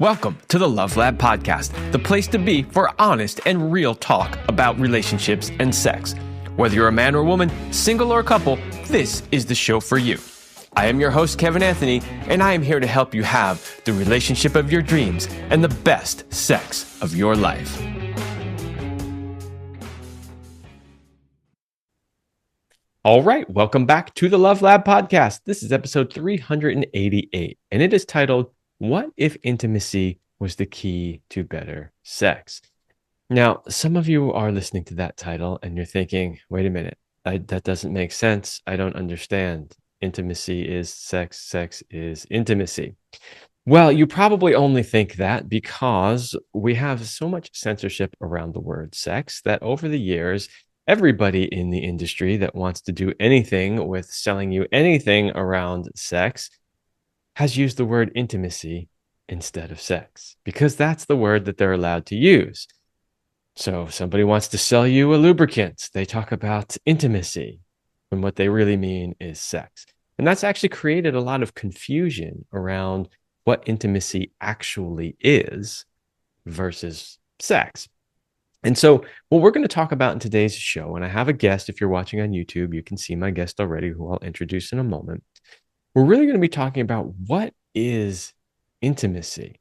Welcome to the Love Lab Podcast, the place to be for honest and real talk about relationships and sex. Whether you're a man or woman, single or a couple, this is the show for you. I am your host, Kevin Anthony, and I am here to help you have the relationship of your dreams and the best sex of your life. All right, welcome back to the Love Lab Podcast. This is episode 388, and it is titled, What If Intimacy Was the Key to Better Sex? Now, some of you are listening to that title and you're thinking, wait a minute, that doesn't make sense. I don't understand. Intimacy is sex, sex is intimacy. Well, you probably only think that because we have so much censorship around the word sex that over the years, everybody in the industry that wants to do anything with selling you anything around sex has used the word intimacy instead of sex because that's the word that they're allowed to use. So if somebody wants to sell you a lubricant, they talk about intimacy when what they really mean is sex. And that's actually created a lot of confusion around what intimacy actually is versus sex. And so what we're going to talk about in today's show, and I have a guest, if you're watching on YouTube, you can see my guest already, who I'll introduce in a moment. We're really going to be talking about what is intimacy.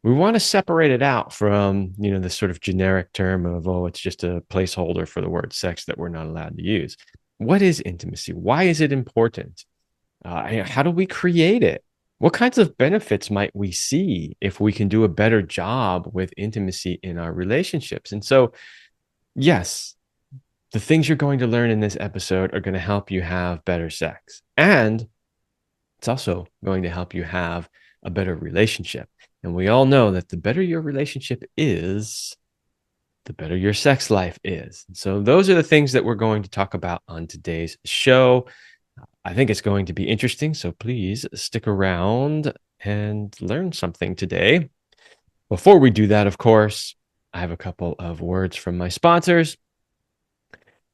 We want to separate it out from, the sort of generic term of, it's just a placeholder for the word sex that we're not allowed to use. What is intimacy? Why is it important? How do we create it? What kinds of benefits might we see if we can do a better job with intimacy in our relationships? And so, yes, the things you're going to learn in this episode are going to help you have better sex. And it's also going to help you have a better relationship. And we all know that the better your relationship is, the better your sex life is. So those are the things that we're going to talk about on today's show. I think it's going to be interesting, so please stick around and learn something today. Before we do that, of course, I have a couple of words from my sponsors.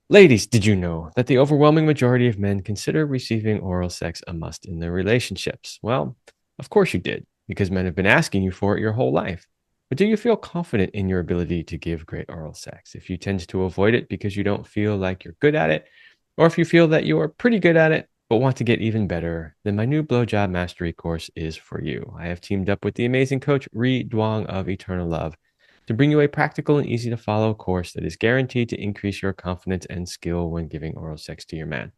Ladies, did you know that the overwhelming majority of men consider receiving oral sex a must in their relationships? Well, of course you did, because men have been asking you for it your whole life. But do you feel confident in your ability to give great oral sex? If you tend to avoid it because you don't feel like you're good at it, or if you feel that you are pretty good at it, but want to get even better, then my new Blowjob Mastery course is for you. I have teamed up with the amazing coach, Ree Duong of Eternal Love, to bring you a practical and easy to follow course that is guaranteed to increase your confidence and skill when giving oral sex to your man.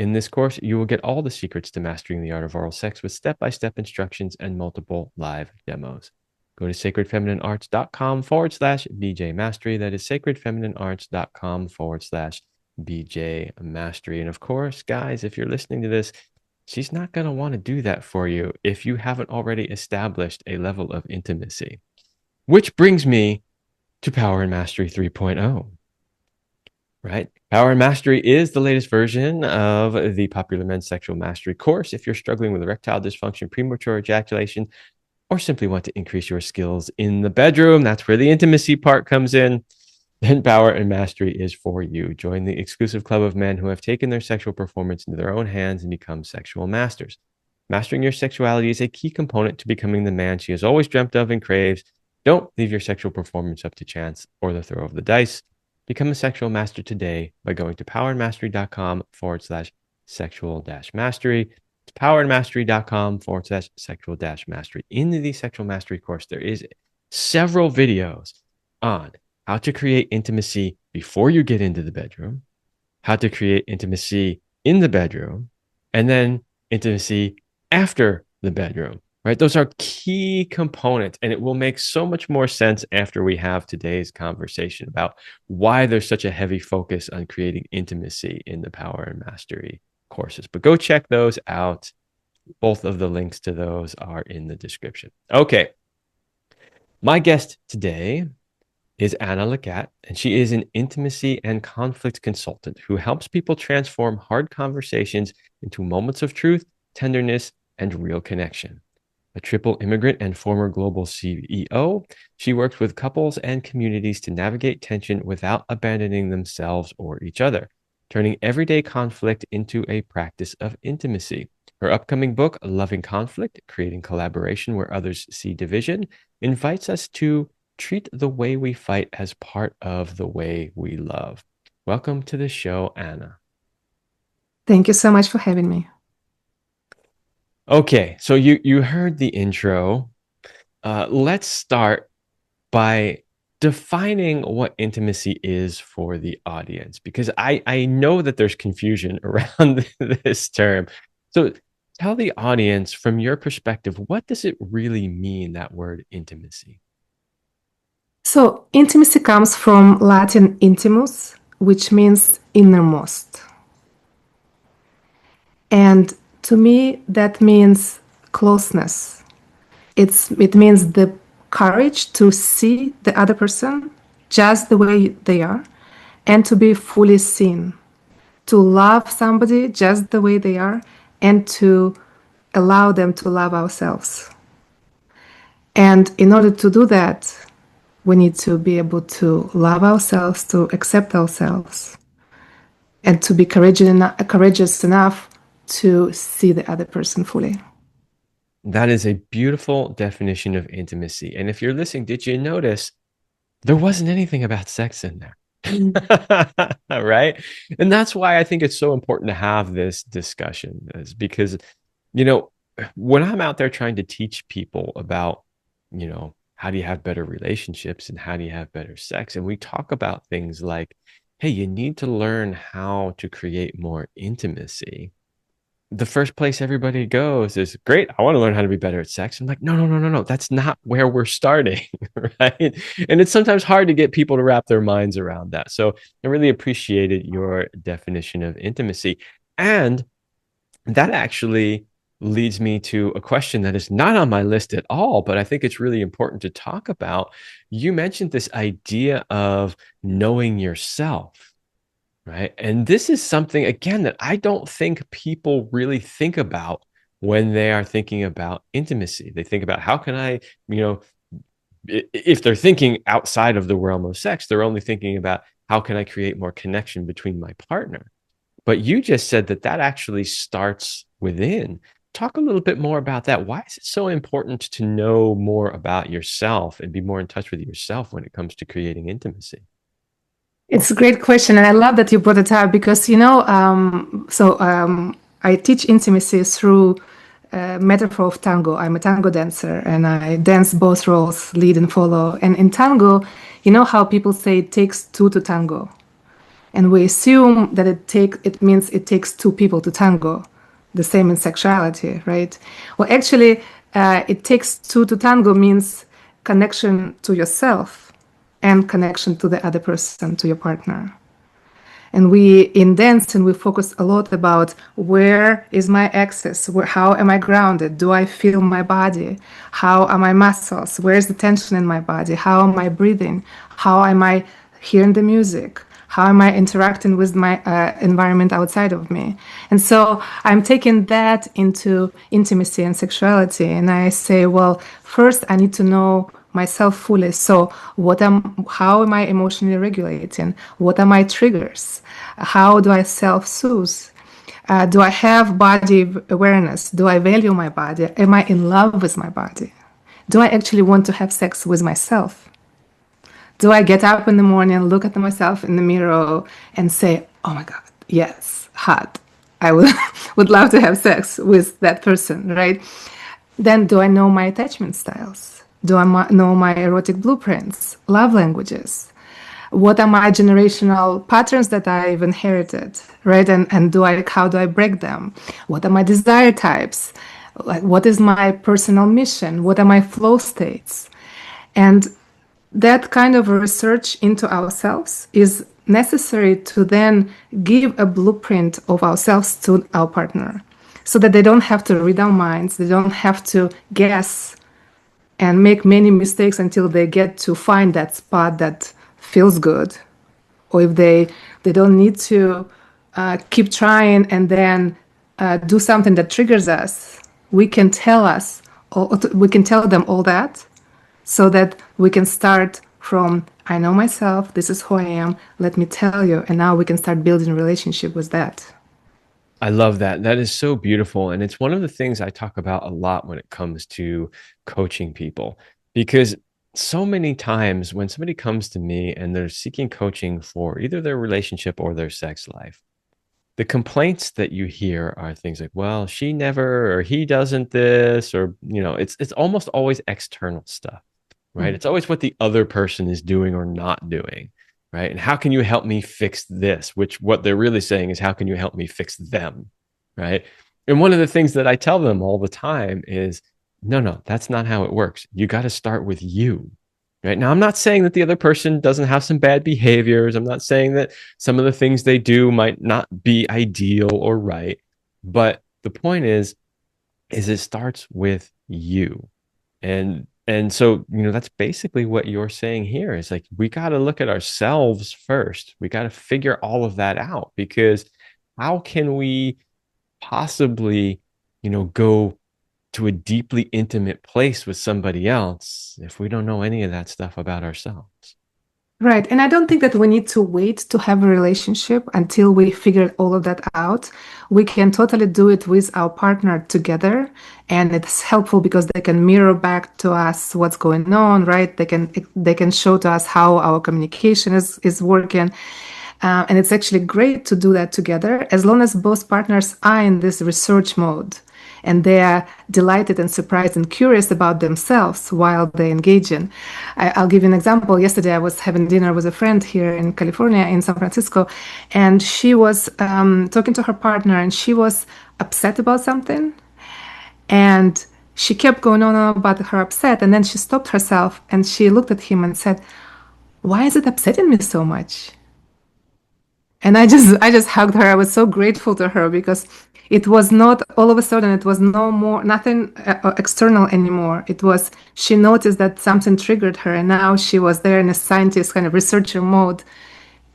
In this course, you will get all the secrets to mastering the art of oral sex with step-by-step instructions and multiple live demos. Go to sacredfemininearts.com/BJ Mastery. That is sacredfemininearts.com/BJ Mastery. And of course, guys, if you're listening to this, she's not going to want to do that for you if you haven't already established a level of intimacy. Which brings me to Power and Mastery 3.0, right? Power and Mastery is the latest version of the popular men's sexual mastery course. If you're struggling with erectile dysfunction, premature ejaculation, or simply want to increase your skills in the bedroom, that's where the intimacy part comes in, then Power and Mastery is for you. Join the exclusive club of men who have taken their sexual performance into their own hands and become sexual masters. Mastering your sexuality is a key component to becoming the man she has always dreamt of and craves. Don't leave your sexual performance up to chance or the throw of the dice. Become a sexual master today by going to powerandmastery.com/sexual-mastery. It's powerandmastery.com/sexual-mastery. In the Sexual Mastery course, there is several videos on how to create intimacy before you get into the bedroom, how to create intimacy in the bedroom, and then intimacy after the bedroom. Right? Those are key components, and it will make so much more sense after we have today's conversation about why there's such a heavy focus on creating intimacy in the Power and Mastery courses. But go check those out. Both of the links to those are in the description. Okay. My guest today is Anna Lecat, and she is an intimacy and conflict consultant who helps people transform hard conversations into moments of truth, tenderness, and real connection. A triple immigrant and former global CEO, she works with couples and communities to navigate tension without abandoning themselves or each other, turning everyday conflict into a practice of intimacy. Her upcoming book, Loving Conflict, Creating Collaboration Where Others See Division, invites us to treat the way we fight as part of the way we love. Welcome to the show, Anna. Thank you so much for having me. Okay, so you heard the intro. Let's start by defining what intimacy is for the audience, because I know that there's confusion around this term. So tell the audience from your perspective, what does it really mean, that word intimacy? So, intimacy comes from Latin intimus, which means innermost. And to me, that means closeness. It means the courage to see the other person just the way they are and to be fully seen, to love somebody just the way they are and to allow them to love ourselves. And in order to do that, we need to be able to love ourselves, to accept ourselves, and to be courageous enough to see the other person fully. That is a beautiful definition of intimacy. And if you're listening, did you notice there wasn't anything about sex in there? Right? And that's why I think it's so important to have this discussion, is because, you know, when I'm out there trying to teach people about, how do you have better relationships and how do you have better sex? And we talk about things like, hey, you need to learn how to create more intimacy. The first place everybody goes is, great, I want to learn how to be better at sex. I'm like, no, no, no, no, no. That's not where we're starting. Right. And it's sometimes hard to get people to wrap their minds around that. So I really appreciated your definition of intimacy. And that actually leads me to a question that is not on my list at all, but I think it's really important to talk about. You mentioned this idea of knowing yourself. Right. And this is something, again, that I don't think people really think about when they are thinking about intimacy. They think about, how can I, if they're thinking outside of the realm of sex, they're only thinking about, how can I create more connection between my partner? But you just said that that actually starts within. Talk a little bit more about that. Why is it so important to know more about yourself and be more in touch with yourself when it comes to creating intimacy? It's a great question, and I love that you brought it up because I teach intimacy through metaphor of tango. I'm a tango dancer, and I dance both roles, lead and follow. And in tango, you know how people say it takes two to tango, and we assume that it means it takes two people to tango. The same in sexuality, right? Well, actually, it takes two to tango means connection to yourself and connection to the other person, to your partner. And we in dance and we focus a lot about, where is my axis? How am I grounded? Do I feel my body? How are my muscles? Where's the tension in my body? How am I breathing? How am I hearing the music? How am I interacting with my environment outside of me? And so I'm taking that into intimacy and sexuality. And I say, well, first I need to know myself fully. So how am I emotionally regulating? What are my triggers? How do I self-soothe? Do I have body awareness? Do I value my body? Am I in love with my body? Do I actually want to have sex with myself? Do I get up in the morning, look at myself in the mirror, and say, "Oh my God, yes, hot. I would would love to have sex with that person," right? Then, do I know my attachment styles? Do I know my erotic blueprints, love languages? What are my generational patterns that I've inherited, right? And how do I break them? What are my desire types? Like, what is my personal mission? What are my flow states? And that kind of research into ourselves is necessary to then give a blueprint of ourselves to our partner, so that they don't have to read our minds, they don't have to guess and make many mistakes until they get to find that spot that feels good, or if they don't need to keep trying and then do something that triggers us. We can tell them all that, so that we can start from, I know myself, this is who I am, let me tell you, and now we can start building a relationship with that. I love that. That is so beautiful. And it's one of the things I talk about a lot when it comes to coaching people, because so many times when somebody comes to me and they're seeking coaching for either their relationship or their sex life, the complaints that you hear are things like, well, she never, or he doesn't this, or, it's almost always external stuff, right? Mhm. It's always what the other person is doing or not doing, right? And how can you help me fix this? Which what they're really saying is, how can you help me fix them, right? And one of the things that I tell them all the time is, no, no, that's not how it works. You got to start with you. Right now, I'm not saying that the other person doesn't have some bad behaviors. I'm not saying that some of the things they do might not be ideal or right. But the point is it starts with you. And so, that's basically what you're saying here is like we got to look at ourselves first. We got to figure all of that out because how can we possibly, go to a deeply intimate place with somebody else if we don't know any of that stuff about ourselves? Right. And I don't think that we need to wait to have a relationship until we figure all of that out. We can totally do it with our partner together. And it's helpful because they can mirror back to us what's going on, right? They can show to us how our communication is working. And it's actually great to do that together as long as both partners are in this research mode and they are delighted and surprised and curious about themselves while they engage in. I'll give you an example. Yesterday, I was having dinner with a friend here in California, in San Francisco, and she was talking to her partner and she was upset about something. And she kept going on about her upset. And then she stopped herself and she looked at him and said, "Why is it upsetting me so much?" And I just hugged her. I was so grateful to her because it was not all of a sudden, it was no more nothing external anymore. It was she noticed that something triggered her and now she was there in a scientist kind of researcher mode,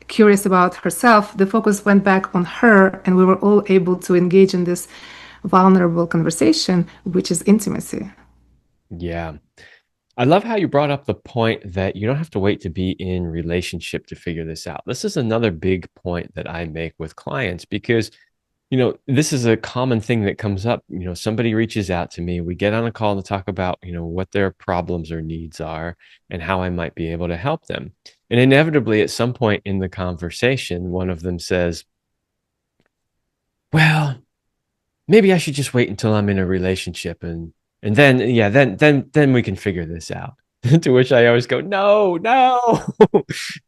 curious about herself. The focus went back on her and we were all able to engage in this vulnerable conversation, which is intimacy. Yeah. I love how you brought up the point that you don't have to wait to be in relationship to figure this out. This is another big point that I make with clients because, this is a common thing that comes up. Somebody reaches out to me, we get on a call to talk about, what their problems or needs are and how I might be able to help them. And inevitably, at some point in the conversation, one of them says, well, maybe I should just wait until I'm in a relationship and then yeah, then we can figure this out. To which I always go, no, no,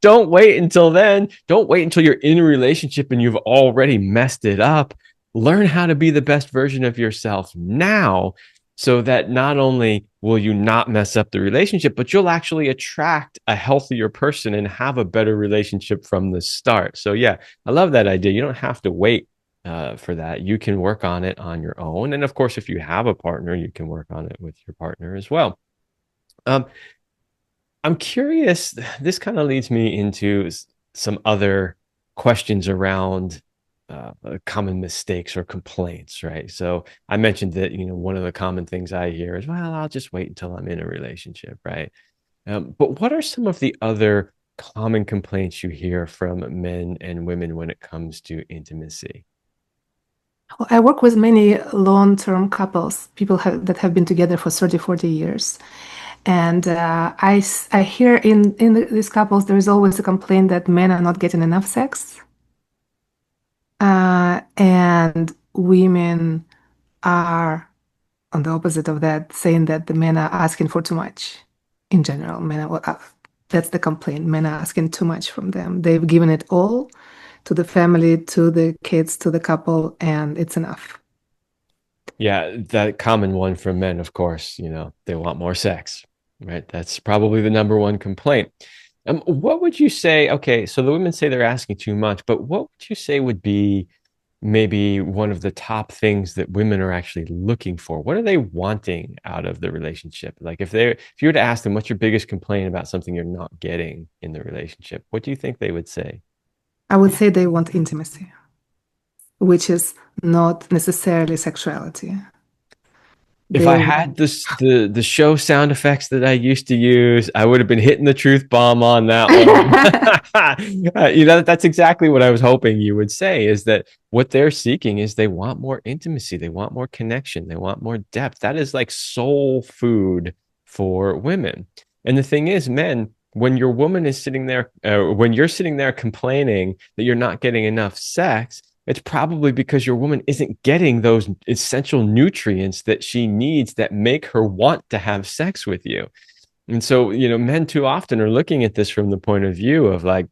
don't wait until then. Don't wait until you're in a relationship and you've already messed it up. Learn how to be the best version of yourself now so that not only will you not mess up the relationship, but you'll actually attract a healthier person and have a better relationship from the start. So, yeah, I love that idea. You don't have to wait for that. You can work on it on your own. And of course, if you have a partner, you can work on it with your partner as well. Um, I'm curious, this kind of leads me into some other questions around common mistakes or complaints, right? So I mentioned that, one of the common things I hear is, well, I'll just wait until I'm in a relationship, right? But what are some of the other common complaints you hear from men and women when it comes to intimacy? Well, I work with many long-term couples, that have been together for 30, 40 years. And I hear in these couples, there is always a complaint that men are not getting enough sex. And women are on the opposite of that, saying that the men are asking for too much. In general, that's the complaint. Men are asking too much from them. They've given it all to the family, to the kids, to the couple, and it's enough. Yeah, that common one from men, of course, they want more sex, right? That's probably the number one complaint. What would you say? Okay, so the women say they're asking too much, but what would you say would be maybe one of the top things that women are actually looking for? What are they wanting out of the relationship? Like if you were to ask them, what's your biggest complaint about something you're not getting in the relationship? What do you think they would say? I would say they want intimacy, which is not necessarily sexuality. If They I had the show sound effects that I used to use, I would have been hitting the truth bomb on that one. That's exactly what I was hoping you would say, is that what they're seeking is they want more intimacy, they want more connection, they want more depth. That is like soul food for women. And the thing is, men, when your woman is sitting there, when you're sitting there complaining that you're not getting enough sex, it's probably because your woman isn't getting those essential nutrients that she needs that make her want to have sex with you. And so, men too often are looking at this from the point of view of like,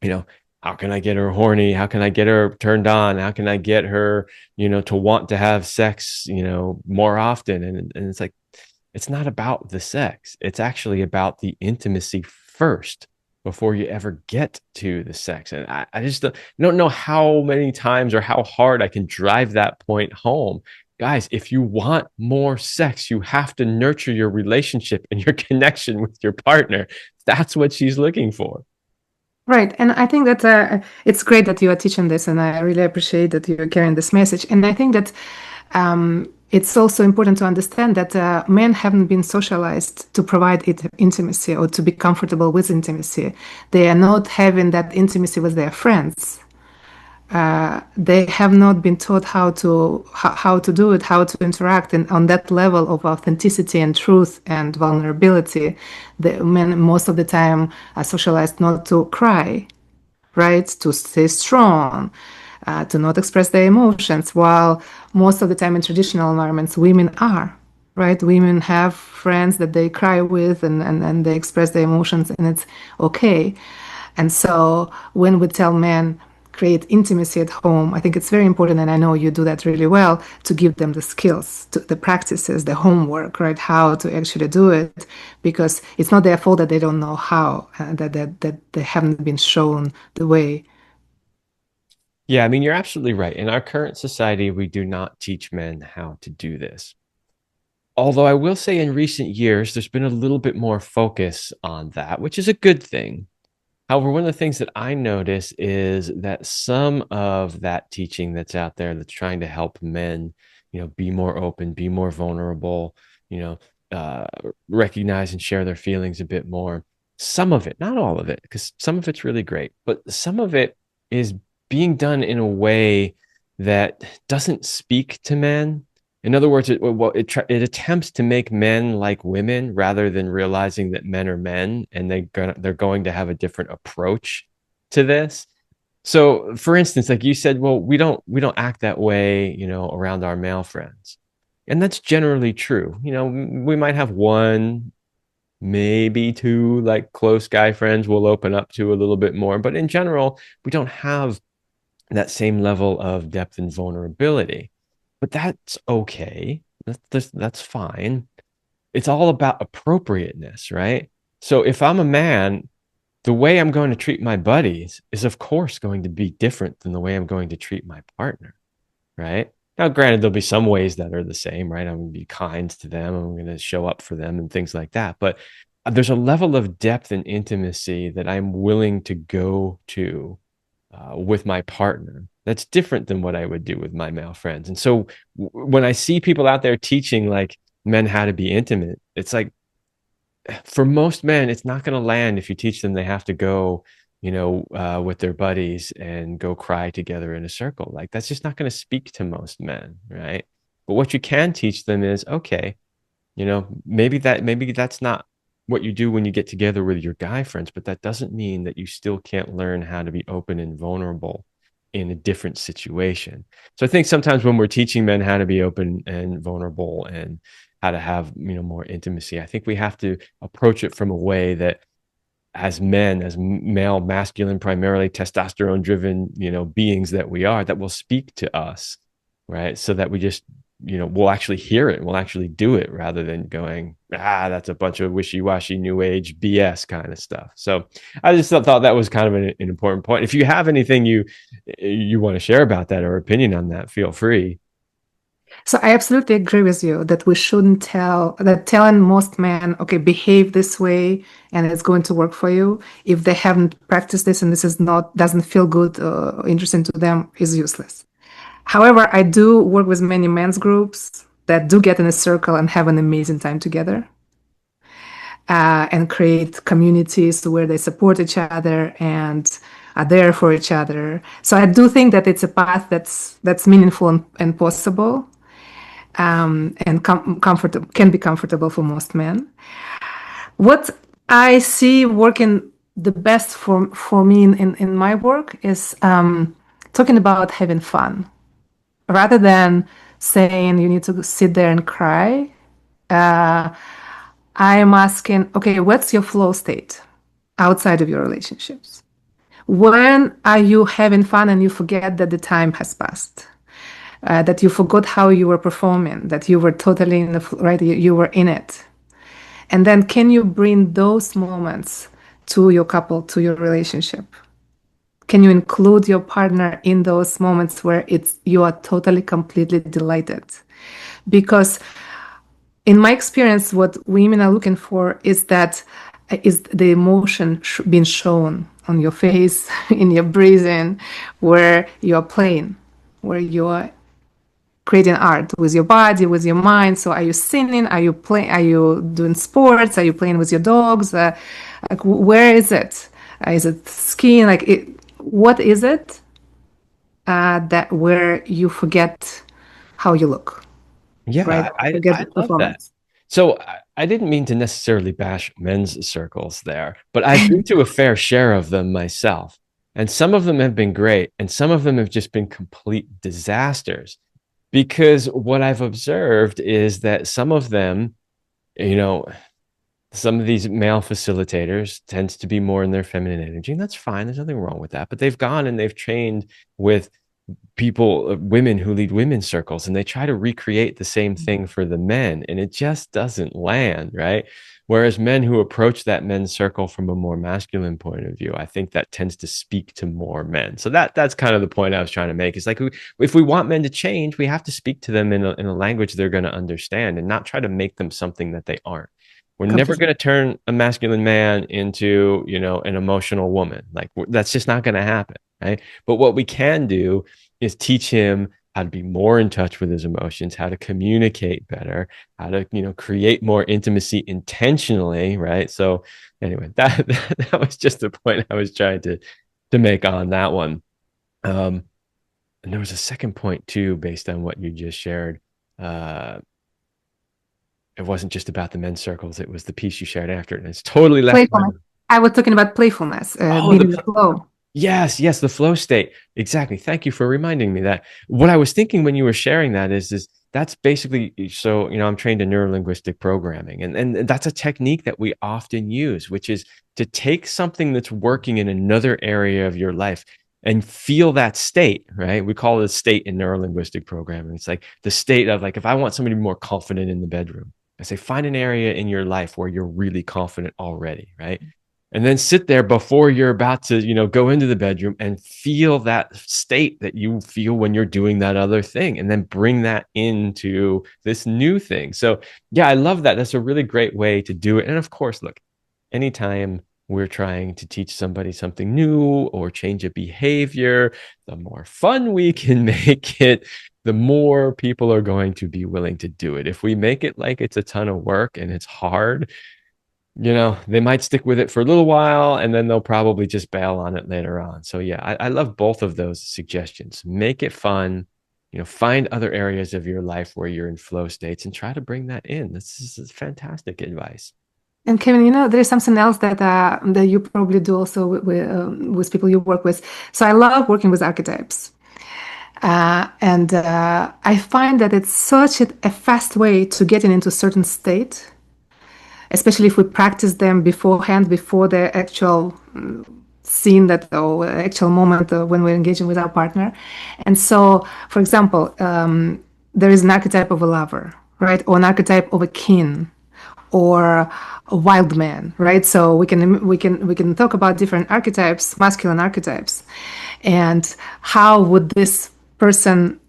you know, how can I get her horny? How can I get her turned on? How can I get her, to want to have sex, more often? And it's like, it's not about the sex. It's actually about the intimacy first before you ever get to the sex. And I just don't know how many times or how hard I can drive that point home. Guys, if you want more sex, you have to nurture your relationship and your connection with your partner. That's what she's looking for. Right, and I think that it's great that you are teaching this, and I really appreciate that you're carrying this message. And I think that it's also important to understand that men haven't been socialized to provide intimacy or to be comfortable with intimacy. They are not having that intimacy with their friends. They have not been taught how to do it, how to interact, and on that level of authenticity and truth and vulnerability, the men most of the time are socialized not to cry, right? To stay strong, to not express their emotions. While most of the time in traditional environments, women are, right? Women have friends that they cry with and they express their emotions, and it's okay. And so when we tell men, create intimacy at home, I think it's very important, and I know you do that really well, to give them the skills, the practices, the homework, right? How to actually do it, because it's not their fault that they don't know how, that they haven't been shown the way. Yeah, I mean, you're absolutely right. In our current society, we do not teach men how to do this. Although I will say in recent years, there's been a little bit more focus on that, which is a good thing. However, one of the things that I notice is that some of that teaching that's out there that's trying to help men, be more open, be more vulnerable, you know, uh, recognize and share their feelings a bit more. Some of it, not all of it, because some of it's really great, but some of it is being done in a way that doesn't speak to men. In other words, it attempts to make men like women rather than realizing that men are men and they're going to have a different approach to this. So, for instance, like you said, well, we don't act that way, around our male friends, and that's generally true. We might have one, maybe two, like close guy friends we'll open up to a little bit more, but in general, we don't have that same level of depth and vulnerability. But that's okay. That's fine. It's all about appropriateness, right? So if I'm a man, the way I'm going to treat my buddies is, of course, going to be different than the way I'm going to treat my partner, right? Now, granted, there'll be some ways that are the same, right? I'm going to be kind to them. I'm going to show up for them and things like that. But there's a level of depth and intimacy that I'm willing to go to with my partner. That's different than what I would do with my male friends. And so when I see people out there teaching like men how to be intimate, it's like for most men, it's not going to land if you teach them they have to go, with their buddies and go cry together in a circle. Like that's just not going to speak to most men, right? But what you can teach them is okay, maybe that's not what you do when you get together with your guy friends, but that doesn't mean that you still can't learn how to be open and vulnerable in a different situation. So I think sometimes when we're teaching men how to be open and vulnerable and how to have, more intimacy, I think we have to approach it from a way that as men, as male, masculine, primarily testosterone driven, beings that we are, that will speak to us, right? So that we just, we'll actually hear it and we'll actually do it rather than going, that's a bunch of wishy washy new age BS kind of stuff. So I just thought that was kind of an important point. If you have anything you want to share about that or opinion on that, feel free. So I absolutely agree with you that we shouldn't telling most men, okay, behave this way and it's going to work for you. If they haven't practiced this and this is not doesn't feel good, interesting to them, is useless. However, I do work with many men's groups, that do get in a circle and have an amazing time together, and create communities where they support each other and are there for each other. So I do think that it's a path that's meaningful and possible, and comfortable, can be comfortable for most men. What I see working the best for me in my work is talking about having fun rather than saying you need to sit there and cry. uh, I am asking, okay, what's your flow state outside of your relationships? When are you having fun and you forget that the time has passed? That you forgot how you were performing, that you were totally in the right, you were in it. And then can you bring those moments to your couple, to your relationship? Can you include your partner in those moments where it's you are totally, completely delighted? Because in my experience, what women are looking for is that is the emotion being shown on your face, in your breathing, where you're playing, where you're creating art with your body, with your mind. So, are you singing? Are you playing? Are you doing sports? Are you playing with your dogs? Like, where is it? Is it skiing? What is it that where you forget how you look, right? Yeah, Forget I the love that. performance. So I didn't mean to necessarily bash men's circles there, but I've been to a fair share of them myself. And some of them have been great, and some of them have just been complete disasters. Because what I've observed is that some of them, you know, some of these male facilitators tends to be more in their feminine energy, and that's fine. There's nothing wrong with that. But they've gone and they've trained with people, women who lead women's circles, and they try to recreate the same thing for the men, and it just doesn't land, right? Whereas men who approach that men's circle from a more masculine point of view, I think that tends to speak to more men. So that's kind of the point I was trying to make. It's like if we want men to change, we have to speak to them in a language they're going to understand and not try to make them something that they aren't. We're never Completely. going to turn a masculine man into, an emotional woman. Like that's just not going to happen, right? But what we can do is teach him how to be more in touch with his emotions, how to communicate better, how to, create more intimacy intentionally, right? So anyway, that was just the point I was trying to make on that one. And there was a second point too, based on what you just shared. Uh, it wasn't just about the men's circles; it was the piece you shared after it, and it's totally left my Playfulness. mind. I was talking about playfulness, Oh, being in the flow. yes, yes, the flow state. Exactly. Thank you for reminding me that. What I was thinking when you were sharing that is that's basically so, I'm trained in neurolinguistic programming, and that's a technique that we often use, which is to take something that's working in another area of your life and feel that state, right? We call it a state in neurolinguistic programming. It's like the state of like if I want somebody to be more confident in the bedroom, I say find an area in your life where you're really confident already, right? And then sit there before you're about to go into the bedroom and feel that state that you feel when you're doing that other thing, and then bring that into this new thing. So yeah, I love that. That's a really great way to do it. And of course, look, anytime we're trying to teach somebody something new or change a behavior, the more fun we can make it, the more people are going to be willing to do it. If we make it like it's a ton of work and it's hard, they might stick with it for a little while and then they'll probably just bail on it later on. So yeah, I love both of those suggestions. Make it fun, find other areas of your life where you're in flow states and try to bring that in. This is fantastic advice. And Kevin, there is something else that you probably do also with people you work with. So I love working with archetypes, and I find that it's such a fast way to getting into a certain state, especially if we practice them beforehand, before the actual scene that or actual moment when we're engaging with our partner. And so, for example, there is an archetype of a lover, right, or an archetype of a king, or a wild man, right? So we can talk about different archetypes, masculine archetypes, and how would this person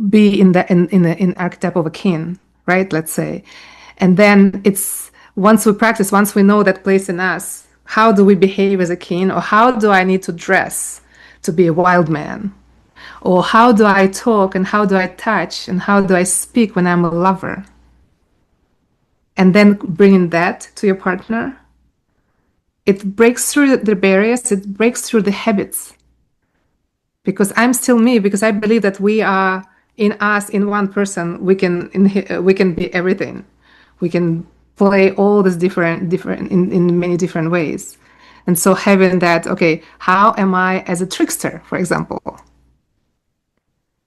be in archetype of a king, right? Let's say, and then it's once we know that place in us, how do we behave as a king, or how do I need to dress to be a wild man, Or how do I talk and how do I touch and how do I speak when I'm a lover? And then bringing that to your partner, it breaks through the barriers, it breaks through the habits. Because I'm still me, because I believe that we are in us, in one person, we can be everything. We can play all these different in many different ways. And so having that, okay, how am I as a trickster, for example?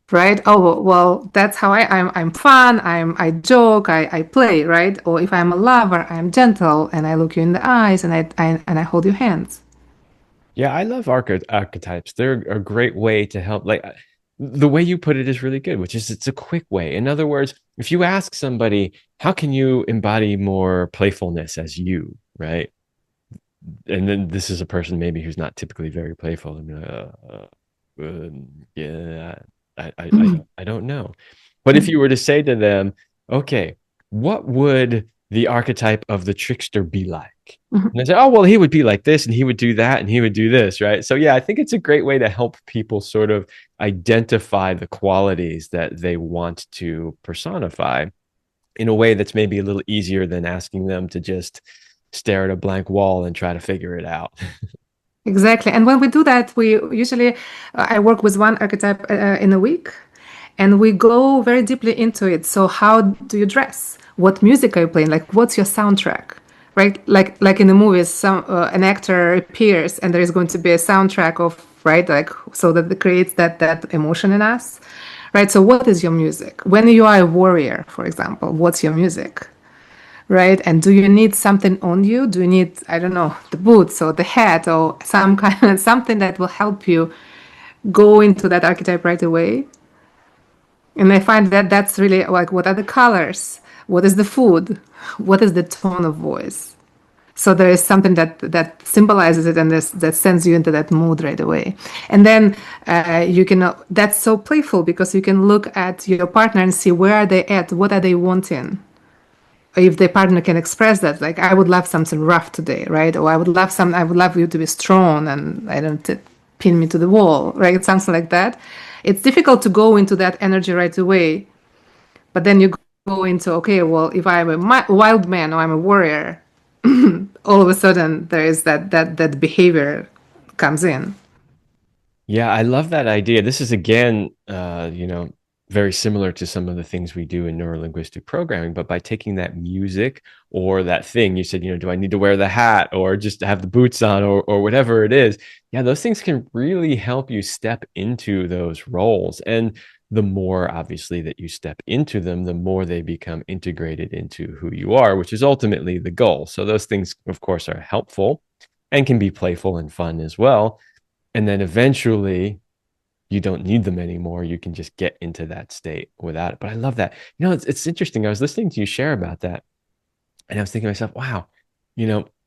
Right? Oh well, that's how I'm fun, I joke, I play, right? Or if I'm a lover, I'm gentle and I look you in the eyes and I hold your hands. Yeah, I love archetypes. They're a great way to help. Like the way you put it is really good, which is it's a quick way. In other words, if you ask somebody, how can you embody more playfulness as you, right? And then this is a person maybe who's not typically very playful. And be like, yeah, I don't know. But if you were to say to them, okay, what would the archetype of the trickster be like? And I say, oh, well, he would be like this and he would do that and he would do this, right? So, yeah, I think it's a great way to help people sort of identify the qualities that they want to personify in a way that's maybe a little easier than asking them to just stare at a blank wall and try to figure it out. Exactly. And when we do that, we usually, I work with one archetype in a week and we go very deeply into it. So, how do you dress? What music are you playing? Like, what's your soundtrack? Right? Like in the movies, an actor appears and there is going to be a soundtrack of, right? Like, so that it creates that emotion in us. Right? So, what is your music? When you are a warrior, for example, what's your music? Right? And do you need something on you? Do you need, I don't know, the boots or the hat or some kind of something that will help you go into that archetype right away? And I find that that's really like, what are the colors? What is the food? What is the tone of voice? So there is something that symbolizes it and that sends you into that mood right away. And then you can, that's so playful because you can look at your partner and see where are they at, what are they wanting, if the partner can express that, like, I would love something rough today, right? Or I would love you to be strong and I don't pin me to the wall, right? Something like that. It's difficult to go into that energy right away, but then you go into, okay, well, if I'm a wild man or I'm a warrior, all of a sudden there is that behavior comes in. Yeah, I love that idea. This is again, very similar to some of the things we do in neurolinguistic programming, but by taking that music or that thing you said, do I need to wear the hat or just have the boots on or whatever it is? Yeah, those things can really help you step into those roles. And the more obviously that you step into them, the more they become integrated into who you are, which is ultimately the goal. So those things, of course, are helpful and can be playful and fun as well. And then eventually you don't need them anymore. You can just get into that state without it. But I love that. It's interesting. I was listening to you share about that, and I was thinking to myself, wow,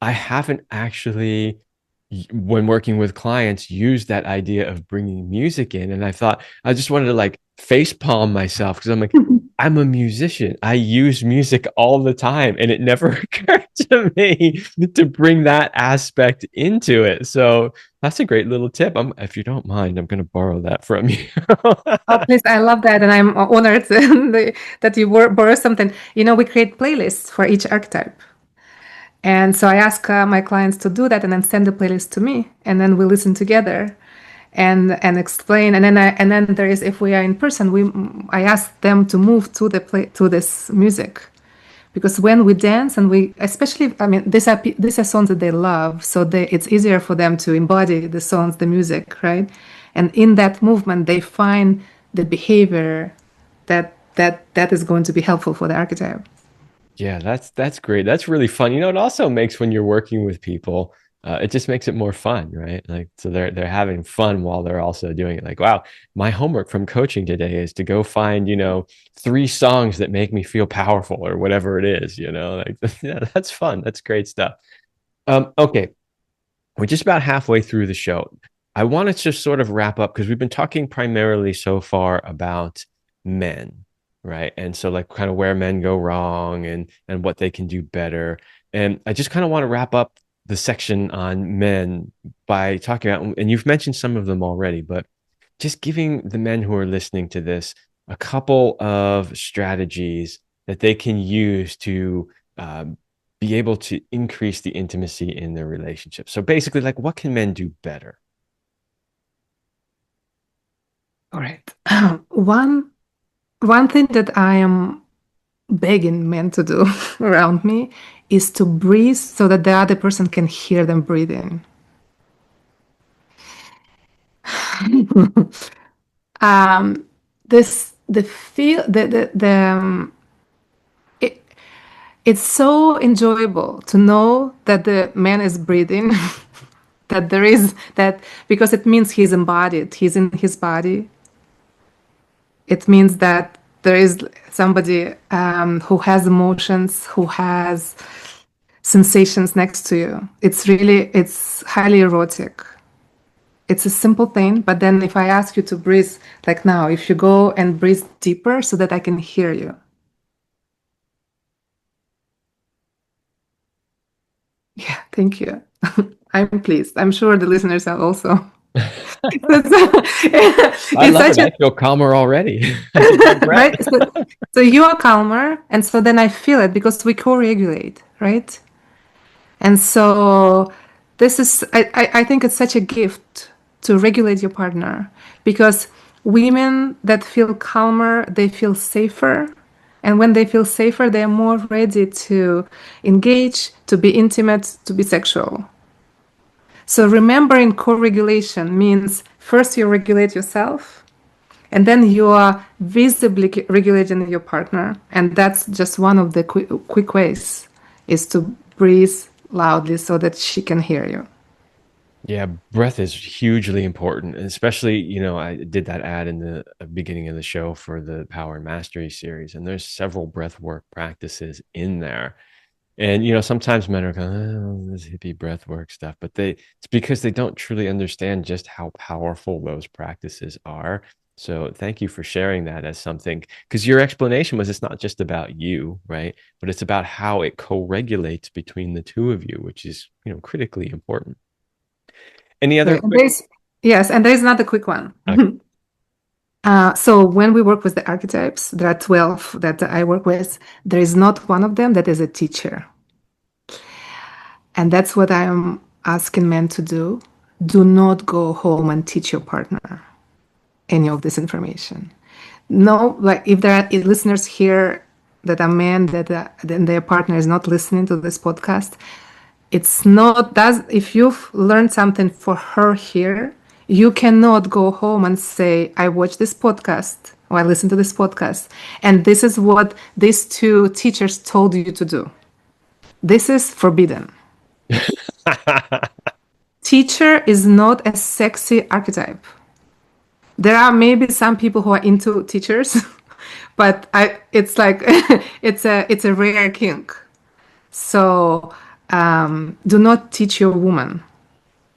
I haven't actually, when working with clients, used that idea of bringing music in. And I thought, I just wanted to like face palm myself because I'm like, I'm a musician. I use music all the time. And it never occurred to me to bring that aspect into it. So that's a great little tip. If you don't mind, I'm going to borrow that from you. Oh, please, I love that. And I'm honored that you borrow something. We create playlists for each archetype. And so I ask my clients to do that and then send the playlist to me, and then we listen together and explain. And then there is, if we are in person, I ask them to move to to this music, because when we dance and we, especially, I mean, these are songs that they love, so it's easier for them to embody the songs, the music, right? And in that movement, they find the behavior that is going to be helpful for the archetype. Yeah, that's great. That's really fun. It also makes when you're working with people, it just makes it more fun, right? Like so they're having fun while they're also doing it. Like, wow, my homework from coaching today is to go find, three songs that make me feel powerful or whatever it is, like yeah, that's fun. That's great stuff. Okay, we're just about halfway through the show. I want to just sort of wrap up because we've been talking primarily so far about men, right? And so like kind of where men go wrong and what they can do better. And I just kind of want to wrap up the section on men by talking about, and you've mentioned some of them already, but just giving the men who are listening to this a couple of strategies that they can use to be able to increase the intimacy in their relationship. So basically, like, what can men do better? All right. One thing that I am begging men to do around me is to breathe so that the other person can hear them breathing. um, this the feel it, it's so enjoyable to know that the man is breathing, that there is that because it means he's embodied, he's in his body. It means that there is somebody who has emotions, who has sensations next to you. It's highly erotic. It's a simple thing, but then if I ask you to breathe, like now, if you go and breathe deeper so that I can hear you. Yeah, thank you. I'm pleased. I'm sure the listeners are also. I It's love such it. a I feel calmer already. That's a big breath. right. So you are calmer, and so then I feel it because we co-regulate, right? And so this is, I think it's such a gift to regulate your partner because women that feel calmer, they feel safer. And when they feel safer, they're more ready to engage, to be intimate, to be sexual. So remembering co-regulation means first you regulate yourself, and then you are visibly regulating your partner. And that's just one of the quick ways is to breathe loudly so that she can hear you. Yeah, breath is hugely important, and especially, I did that ad in the beginning of the show for the Power and Mastery series, and there's several breath work practices in there. And sometimes men are going, oh, this hippie breath work stuff, but it's because they don't truly understand just how powerful those practices are. So thank you for sharing that as something, because your explanation was it's not just about you, right? But it's about how it co-regulates between the two of you, which is, critically important. Any other Right. And quick? yes, and there's another quick one. So when we work with the archetypes, there are 12 that I work with. There is not one of them that is a teacher. And that's what I am asking men to do. Do not go home and teach your partner any of this information. No, like if there are listeners here that are men that then their partner is not listening to this podcast, it's not does if you've learned something for her here, you cannot go home and say, I watched this podcast or I listened to this podcast, and this is what these two teachers told you to do. This is forbidden. Teacher is not a sexy archetype. There are maybe some people who are into teachers, but it's like it's a rare kink. So do not teach your woman.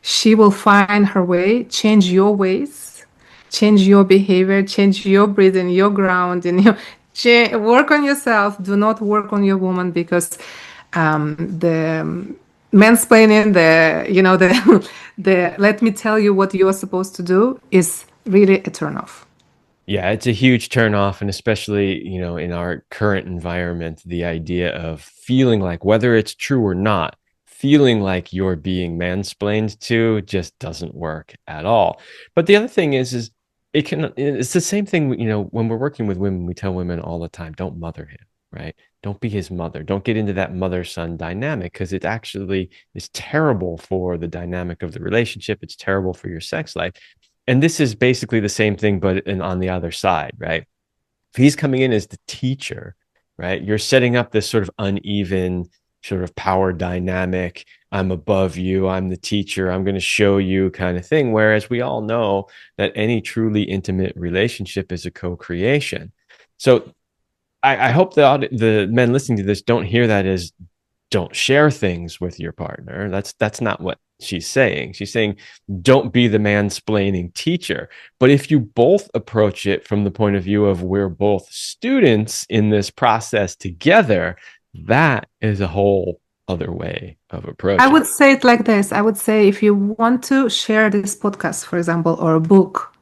She will find her way, change your ways, change your behavior, change your breathing, your grounding, work on yourself. Do not work on your woman because the mansplaining, the let me tell you what you are supposed to do is really a turnoff. Yeah, it's a huge turn off, and especially, in our current environment, the idea of feeling like, whether it's true or not, feeling like you're being mansplained to just doesn't work at all. But the other thing is it's the same thing, when we're working with women, we tell women all the time, don't mother him, right? Don't be his mother. Don't get into that mother-son dynamic because it actually is terrible for the dynamic of the relationship. It's terrible for your sex life. And this is basically the same thing, but on the other side, right? If he's coming in as the teacher, right? You're setting up this sort of uneven sort of power dynamic. I'm above you. I'm the teacher. I'm going to show you kind of thing. Whereas we all know that any truly intimate relationship is a co-creation. So I hope the men listening to this don't hear that as don't share things with your partner. That's not what she's saying. She's saying don't be the mansplaining teacher. But if you both approach it from the point of view of we're both students in this process together, that is a whole other way of I approaching. would say it like this. I would say if you want to share this podcast, for example, or a book,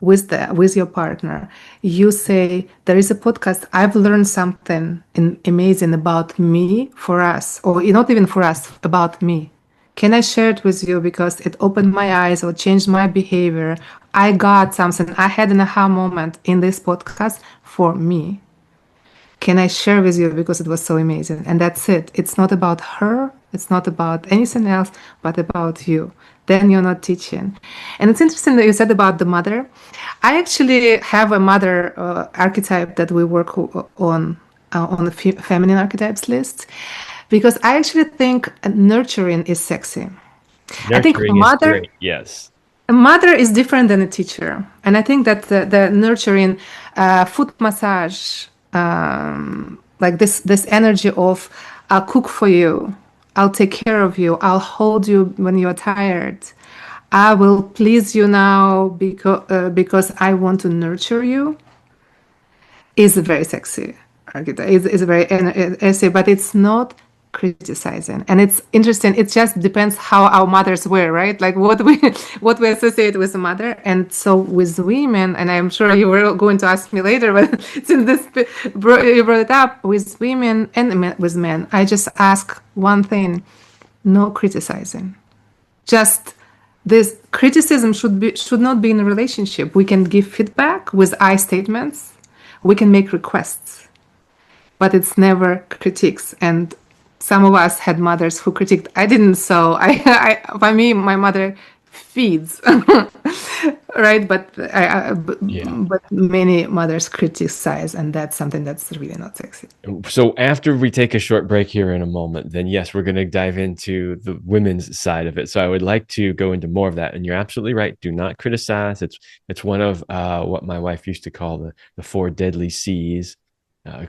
with your partner, you say there is a podcast, I've learned something amazing about me for us, or not even for us, about me. Can I share it with you because it opened my eyes or changed my behavior? I got something. I had an aha moment in this podcast for me. Can I share with you because it was so amazing? And that's it. It's not about her, it's not about anything else, but about you. Then you're not teaching. And it's interesting that you said about the mother. I actually have a mother archetype that we work on the feminine archetypes list because I actually think nurturing is sexy. I think Nurturing is great. Yes. a mother is different than a teacher, and I think that the nurturing, foot massage, like this energy of I'll cook for you, I'll take care of you, I'll hold you when you're tired, I will please you now because I want to nurture you, is very sexy archetype. Is very essay, but it's not criticizing. And it's interesting. It just depends how our mothers were, right? Like what we what we associate with a mother. And so with women, and I'm sure you were going to ask me later, but since you brought it up with women and with men, I just ask one thing: no criticizing. Just this criticism should not be in a relationship. We can give feedback with I statements. We can make requests, but it's never critiques. And some of us had mothers who critiqued. I didn't, so by me, my mother feeds, right? Yeah. But many mothers criticize, and that's something that's really not sexy. So after we take a short break here in a moment, then yes, we're going to dive into the women's side of it. So I would like to go into more of that. And you're absolutely right. Do not criticize. It's one of what my wife used to call the four deadly C's: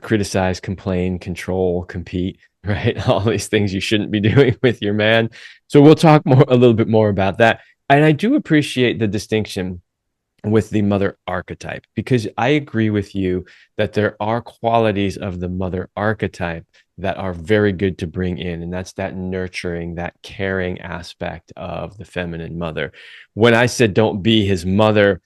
criticize, complain, control, compete. Right, all these things you shouldn't be doing with your man. So we'll talk a little bit more about that. And I do appreciate the distinction with the mother archetype, because I agree with you that there are qualities of the mother archetype that are very good to bring in, and that's that nurturing, that caring aspect of the feminine mother. When I said don't be his mother,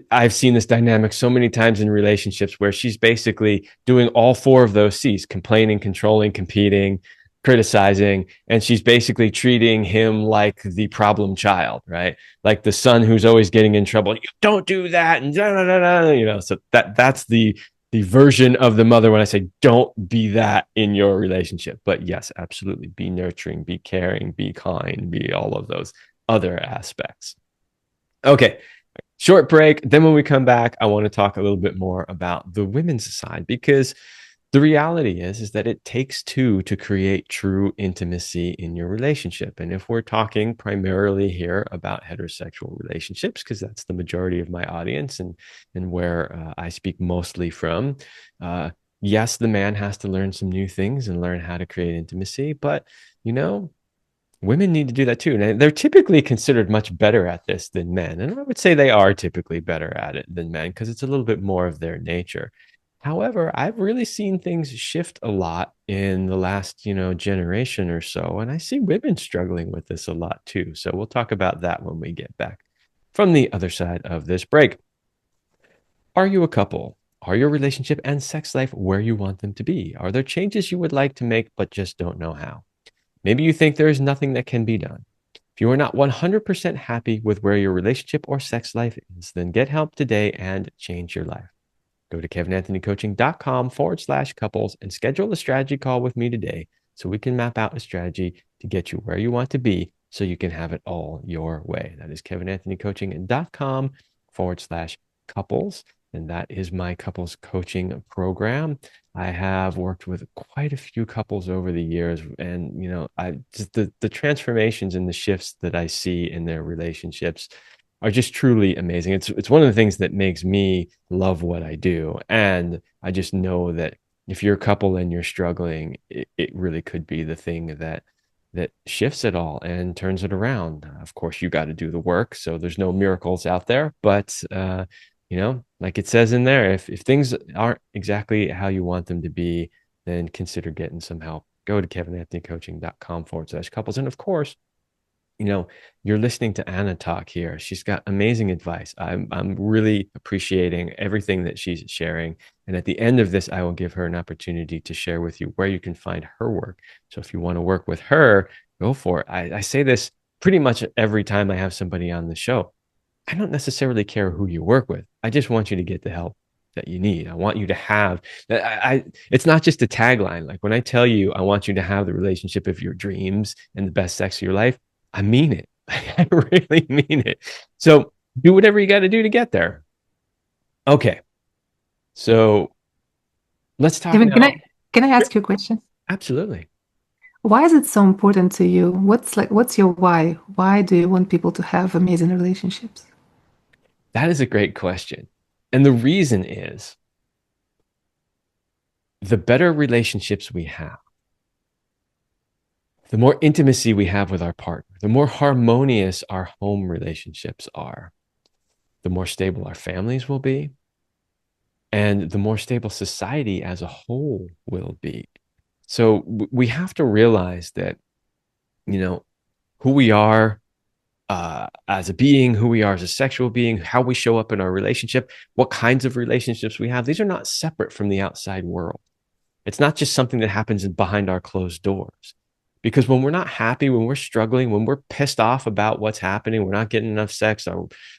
I've seen this dynamic so many times in relationships where she's basically doing all four of those C's: complaining, controlling, competing, criticizing, and she's basically treating him like the problem child, right? Like the son who's always getting in trouble. You don't do that, and da, da, da, da, So that's the version of the mother when I say don't be that in your relationship. But yes, absolutely, be nurturing, be caring, be kind, be all of those other aspects. Okay, short break. Then when we come back, I want to talk a little bit more about the women's side, because the reality is that it takes two to create true intimacy in your relationship. And if we're talking primarily here about heterosexual relationships, because that's the majority of my audience and where I speak mostly from, yes, the man has to learn some new things and learn how to create intimacy, but you know, women need to do that too. And they're typically considered much better at this than men. And I would say they are typically better at it than men because it's a little bit more of their nature. However, I've really seen things shift a lot in the last, generation or so. And I see women struggling with this a lot too. So we'll talk about that when we get back from the other side of this break. Are you a couple? Are your relationship and sex life where you want them to be? Are there changes you would like to make but just don't know how? Maybe you think there is nothing that can be done. If you are not 100% happy with where your relationship or sex life is, then get help today and change your life. Go to kevinanthonycoaching.com/couples and schedule a strategy call with me today so we can map out a strategy to get you where you want to be so you can have it all your way. That is kevinanthonycoaching.com/couples. And that is my couples coaching program. I have worked with quite a few couples over the years, and I just the transformations and the shifts that I see in their relationships are just truly amazing. It's one of the things that makes me love what I do, and I just know that if you're a couple and you're struggling, it really could be the thing that shifts it all and turns it around. Of course, you got to do the work, so there's no miracles out there, but like it says in there, if things aren't exactly how you want them to be, then consider getting some help. Go to kevinanthonycoaching.com/couples. And of course, you know, you're listening to Anna talk here. She's got amazing advice. I'm really appreciating everything that she's sharing. And at the end of this, I will give her an opportunity to share with you where you can find her work. So if you want to work with her, go for it. I say this pretty much every time I have somebody on the show. I don't necessarily care who you work with. I just want you to get the help that you need. I want you to have it's not just a tagline. Like when I tell you I want you to have the relationship of your dreams and the best sex of your life, I mean it. I really mean it. So do whatever you got to do to get there. Okay. So let's talk Even now. can I Sure. ask you a question? Absolutely. Why is it so important to you? What's your why? Why do you want people to have amazing relationships? That is a great question. And the reason is the better relationships we have, the more intimacy we have with our partner, the more harmonious our home relationships are, the more stable our families will be, and the more stable society as a whole will be. So we have to realize that, you know, who we are as a being, who we are as a sexual being, how we show up in our relationship, what kinds of relationships we have, these are not separate from the outside world. It's not just something that happens behind our closed doors. Because when we're not happy, when we're struggling, when we're pissed off about what's happening, we're not getting enough sex,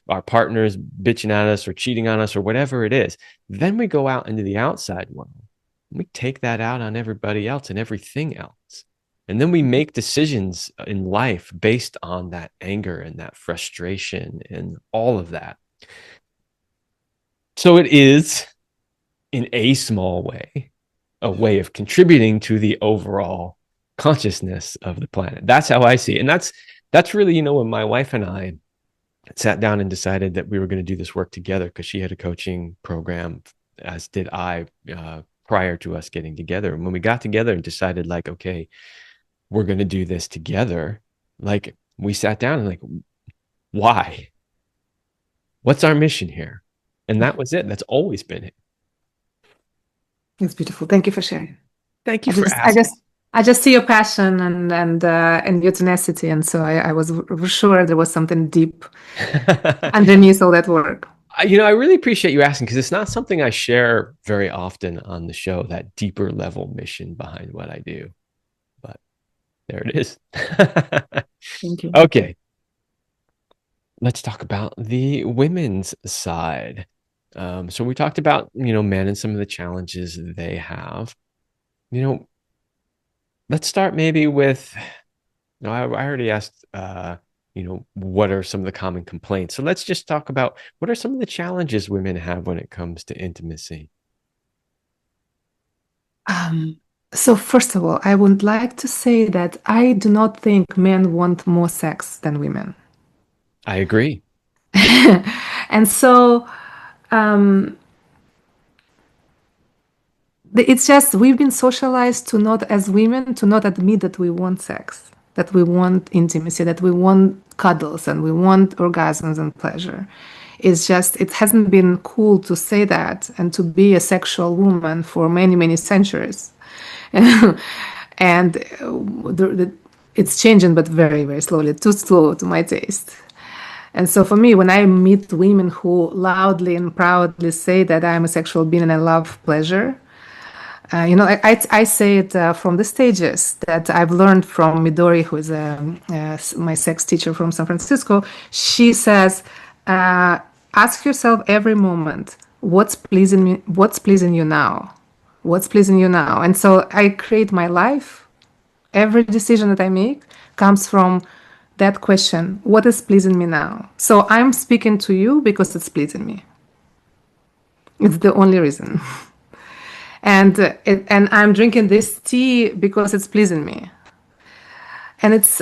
our partner's bitching at us or cheating on us or whatever it is, then we go out into the outside world. We take that out on everybody else and everything else. And then we make decisions in life based on that anger and that frustration and all of that. So it is, in a small way, a way of contributing to the overall consciousness of the planet. That's how I see it. And that's really, when my wife and I sat down and decided that we were going to do this work together, because she had a coaching program, as did I, prior to us getting together. And when we got together and decided, like, okay, we're going to do this together, like, we sat down and, like, why? What's our mission here? And that was it. That's always been it. It's beautiful. Thank you for sharing. Thank I you for just, I asking. just, I just see your passion and your tenacity, and so I was sure there was something deep underneath all that work. I really appreciate you asking, because it's not something I share very often on the show, that deeper level mission behind what I do. But there it is. Thank you. Okay. Let's talk about the women's side. So we talked about, men and some of the challenges they have. You know, let's start maybe with, I already asked, what are some of the common complaints? So let's just talk about what are some of the challenges women have when it comes to intimacy. Um, so first of all, I would like to say that I do not think men want more sex than women. I agree. And so um, it's just we've been socialized to not, as women, to not admit that we want sex, that we want intimacy, that we want cuddles and we want orgasms and pleasure. It's just, it hasn't been cool to say that and to be a sexual woman for many, many centuries. And it's changing, but very, very slowly, too slow to my taste. And so for me, when I meet women who loudly and proudly say that I'm a sexual being and I love pleasure, I say it from the stages that I've learned from Midori, who is my sex teacher from San Francisco. She says, ask yourself every moment, what's pleasing me, what's pleasing you now? What's pleasing you now? And so I create my life. Every decision that I make comes from that question, what is pleasing me now? So I'm speaking to you because it's pleasing me. It's the only reason. And I'm drinking this tea because it's pleasing me. And it's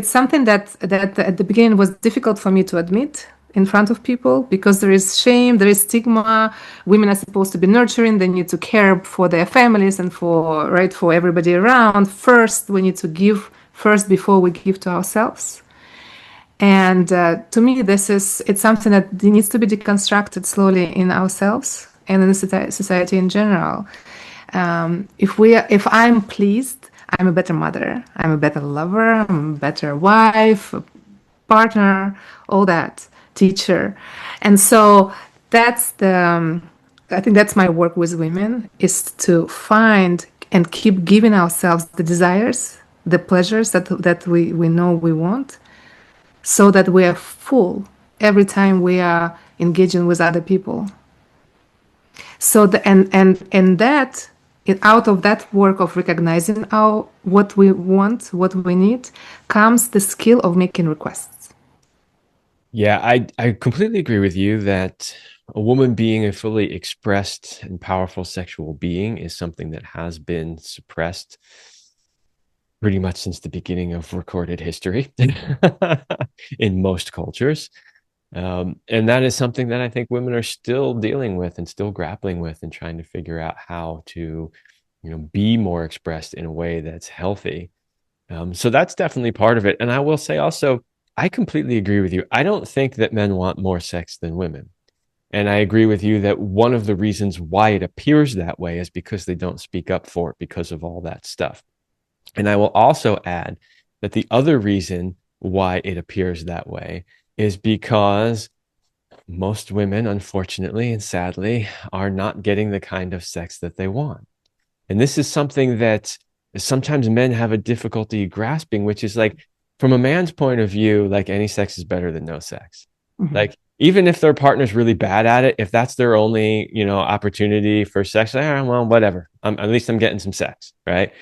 something that at the beginning was difficult for me to admit in front of people, because there is shame, there is stigma. Women are supposed to be nurturing, they need to care for their families and for everybody around. First, we need to give first before we give to ourselves. And to me, it's something that needs to be deconstructed slowly in ourselves and in the society in general. If I'm pleased, I'm a better mother, I'm a better lover, I'm a better wife, partner, all that, teacher. And so that's I think that's my work with women is to find and keep giving ourselves the desires, the pleasures that we know we want, so that we are full every time we are engaging with other people. So the and that out of that work of recognizing our what we want, what we need, comes the skill of making requests. Yeah, I completely agree with you that a woman being a fully expressed and powerful sexual being is something that has been suppressed pretty much since the beginning of recorded history in most cultures. And that is something that I think women are still dealing with and still grappling with and trying to figure out how to, be more expressed in a way that's healthy. So that's definitely part of it. And I will say also, I completely agree with you. I don't think that men want more sex than women. And I agree with you that one of the reasons why it appears that way is because they don't speak up for it because of all that stuff. And I will also add that the other reason why it appears that way is because most women, unfortunately and sadly, are not getting the kind of sex that they want. And this is something that sometimes men have a difficulty grasping, which is like, from a man's point of view, like any sex is better than no sex. Mhm. Like, even if their partner's really bad at it, if that's their only, opportunity for sex, well, whatever. At least I'm getting some sex, right?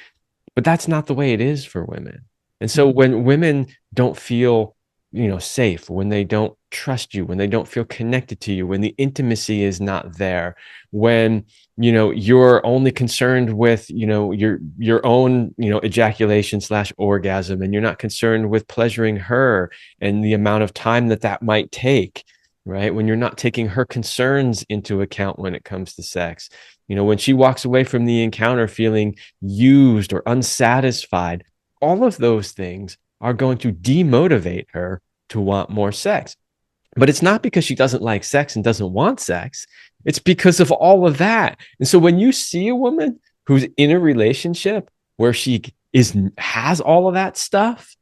But that's not the way it is for women. And so when women don't feel, safe, when they don't trust you, when they don't feel connected to you, when the intimacy is not there, when, you're only concerned with, your own, ejaculation slash orgasm, and you're not concerned with pleasuring her and the amount of time that that might take, right? When you're not taking her concerns into account when it comes to sex, when she walks away from the encounter feeling used or unsatisfied, all of those things are going to demotivate her to want more sex. But it's not because she doesn't like sex and doesn't want sex. It's because of all of that. And so when you see a woman who's in a relationship where she has all of that stuff,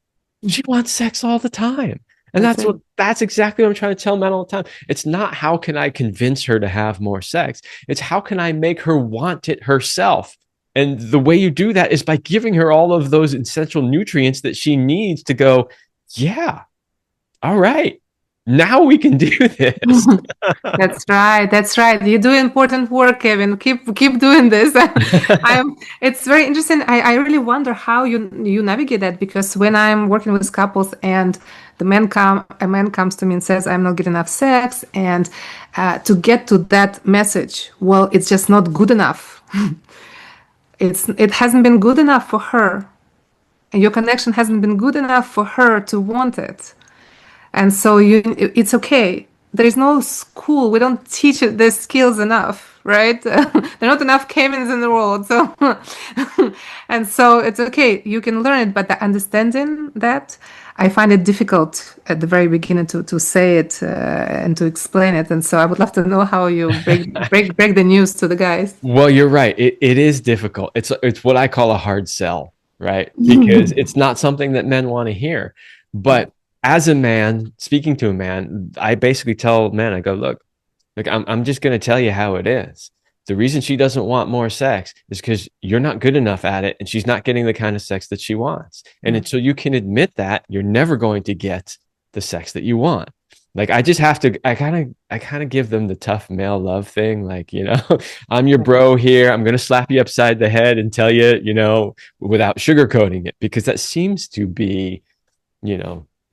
she wants sex all the time. And That's it. that's exactly what I'm trying to tell men all the time. It's not how can I convince her to have more sex? It's how can I make her want it herself? And the way you do that is by giving her all of those essential nutrients that she needs to go, yeah, all right, now we can do this. That's right. That's right. You do important work, Kevin. Keep doing this. I'm. It's very interesting. I really wonder how you navigate that because when I'm working with couples and a man comes to me and says I'm not getting enough sex, and to get to that message, well, it's just not good enough. It hasn't been good enough for her, and your connection hasn't been good enough for her to want it. And so it's okay. There is no school. We don't teach the skills enough, right? There are not enough Kevins in the world. So, and so it's okay. You can learn it, but the understanding that I find it difficult at the very beginning to say it and to explain it. And so I would love to know how you break the news to the guys. Well, you're right. It is difficult. It's what I call a hard sell, right? Because it's not something that men want to hear. Yeah. But as a man, speaking to a man, I basically tell men, I go, look, I'm just going to tell you how it is. The reason she doesn't want more sex is because you're not good enough at it and she's not getting the kind of sex that she wants. And Yeah. until you can admit that, you're never going to get the sex that you want. Like I just have to I kind of give them the tough male love thing, like, I'm your bro here. I'm going to slap you upside the head and tell you, without sugarcoating it, because that seems to be,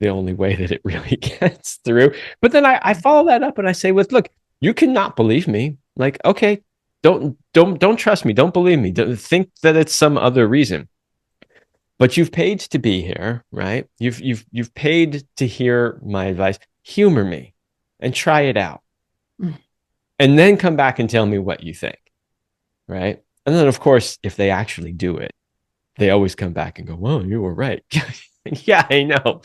the only way that it really gets through. But then I follow that up and I say, with, look, you cannot believe me. Like, okay, don't trust me. Don't believe me. Don't think that it's some other reason. But you've paid to be here, right? You've paid to hear my advice. Humor me and try it out. Mm. And then come back and tell me what you think, right? And then of course, if they actually do it, they always come back and go, "Well, you were right." Yeah, I know.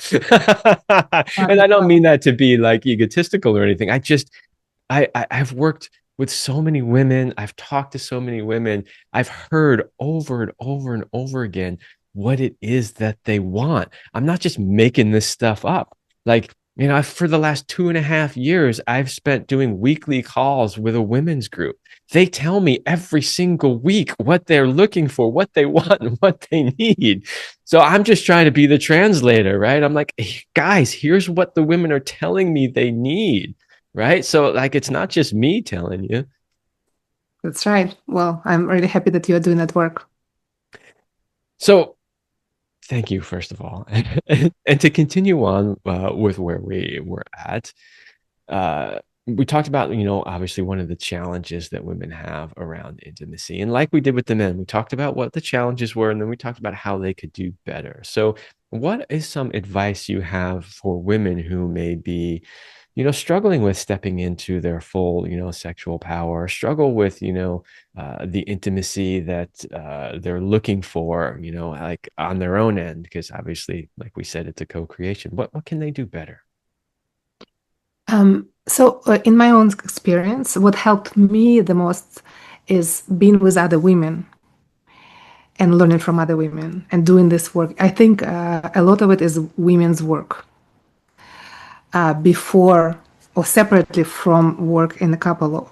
And I don't mean that to be like egotistical or anything. I've worked with so many women. I've talked to so many women. I've heard over and over and over again what it is that they want. I'm not just making this stuff up. Like, for the last 2.5 years, I've spent doing weekly calls with a women's group. They tell me every single week what they're looking for, what they want, and what they need. So I'm just trying to be the translator, right? I'm like, hey, guys, here's what the women are telling me they need, right? So, like, it's not just me telling you. That's right. Well, I'm really happy that you're doing that work. So, thank you, first of all. And to continue on with where we were at, uh, we talked about, obviously one of the challenges that women have around intimacy. And like we did with the men, we talked about what the challenges were, and then we talked about how they could do better. So, what is some advice you have for women who may be, struggling with stepping into their full, sexual power, struggle with, the intimacy that they're looking for, like on their own end, because obviously, like we said, it's a co-creation. What can they do better? In my own experience, what helped me the most is being with other women and learning from other women and doing this work. I think a lot of it is women's work before or separately from work in a couple.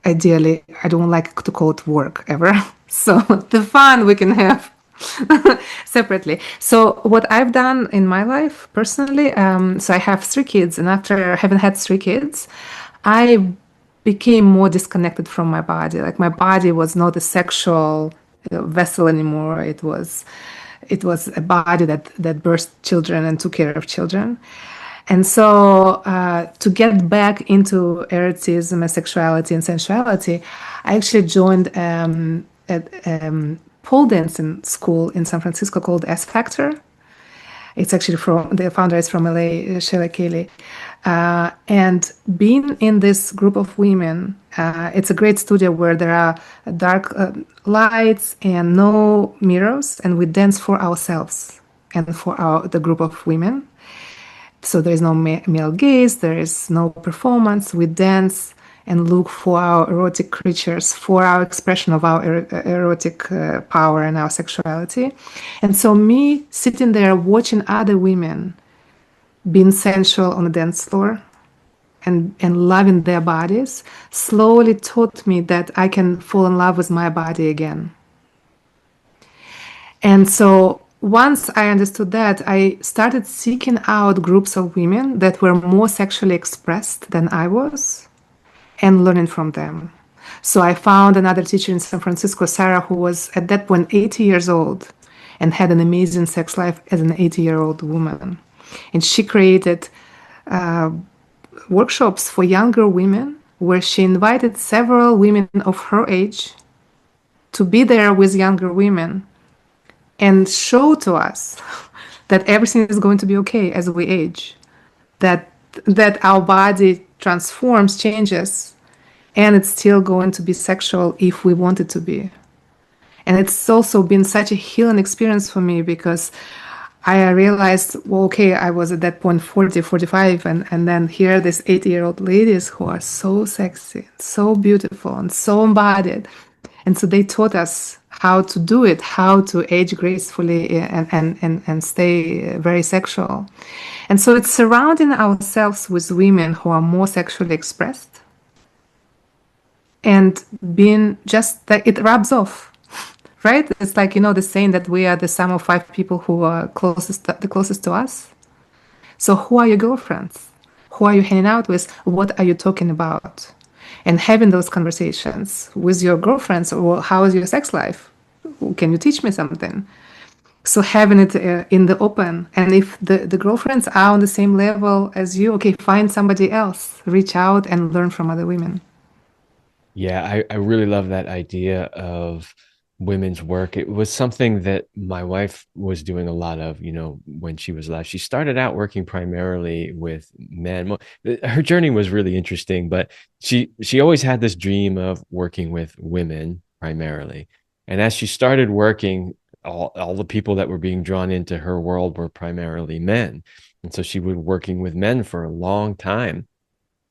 Ideally, I don't like to call it work ever. So the fun we can have separately. So what I've done in my life personally, so I have 3 kids, and after having had 3 kids, I became more disconnected from my body. Like my body was not a sexual vessel anymore. It was a body that birthed children and took care of children. And so, to get back into erotism and sexuality and sensuality, I actually joined a pole dancing school in San Francisco called S Factor. It's actually from the founder is from LA, Sheila Kelly. And being in this group of women, it's a great studio where there are dark lights and no mirrors, and we dance for ourselves and for the group of women. So there is no male gaze, there is no performance. We dance and look for our erotic creatures, for our expression of our erotic power and our sexuality. And so, me sitting there watching other women being sensual on the dance floor and loving their bodies slowly taught me that I can fall in love with my body again. And so once I understood that, I started seeking out groups of women that were more sexually expressed than I was and learning from them. So I found another teacher in San Francisco, Sarah, who was at that point 80 years old and had an amazing sex life as an 80-year-old woman. And she created workshops for younger women where she invited several women of her age to be there with younger women and show to us that everything is going to be okay as we age, that our body transforms, changes, and it's still going to be sexual if we want it to be. And it's also been such a healing experience for me because I realized, well, okay, I was at that point 40, 45, and then here are these 80-year-old ladies who are so sexy, so beautiful, and so embodied. And so they taught us how to do it, how to age gracefully and stay very sexual. And so it's surrounding ourselves with women who are more sexually expressed and being just that it rubs off, right? It's like, the saying that we are the sum of 5 people who are the closest to us. So who are your girlfriends? Who are you hanging out with? What are you talking about? And having those conversations with your girlfriends, or how is your sex life? Can you teach me something? So having it in the open. And if the girlfriends are on the same level as you, okay, find somebody else. Reach out and learn from other women. Yeah, I really love that idea of women's work. It was something that my wife was doing a lot of, when she was alive. She started out working primarily with men. Well, her journey was really interesting, but she always had this dream of working with women primarily. And as she started working, all the people that were being drawn into her world were primarily men. And so she was working with men for a long time.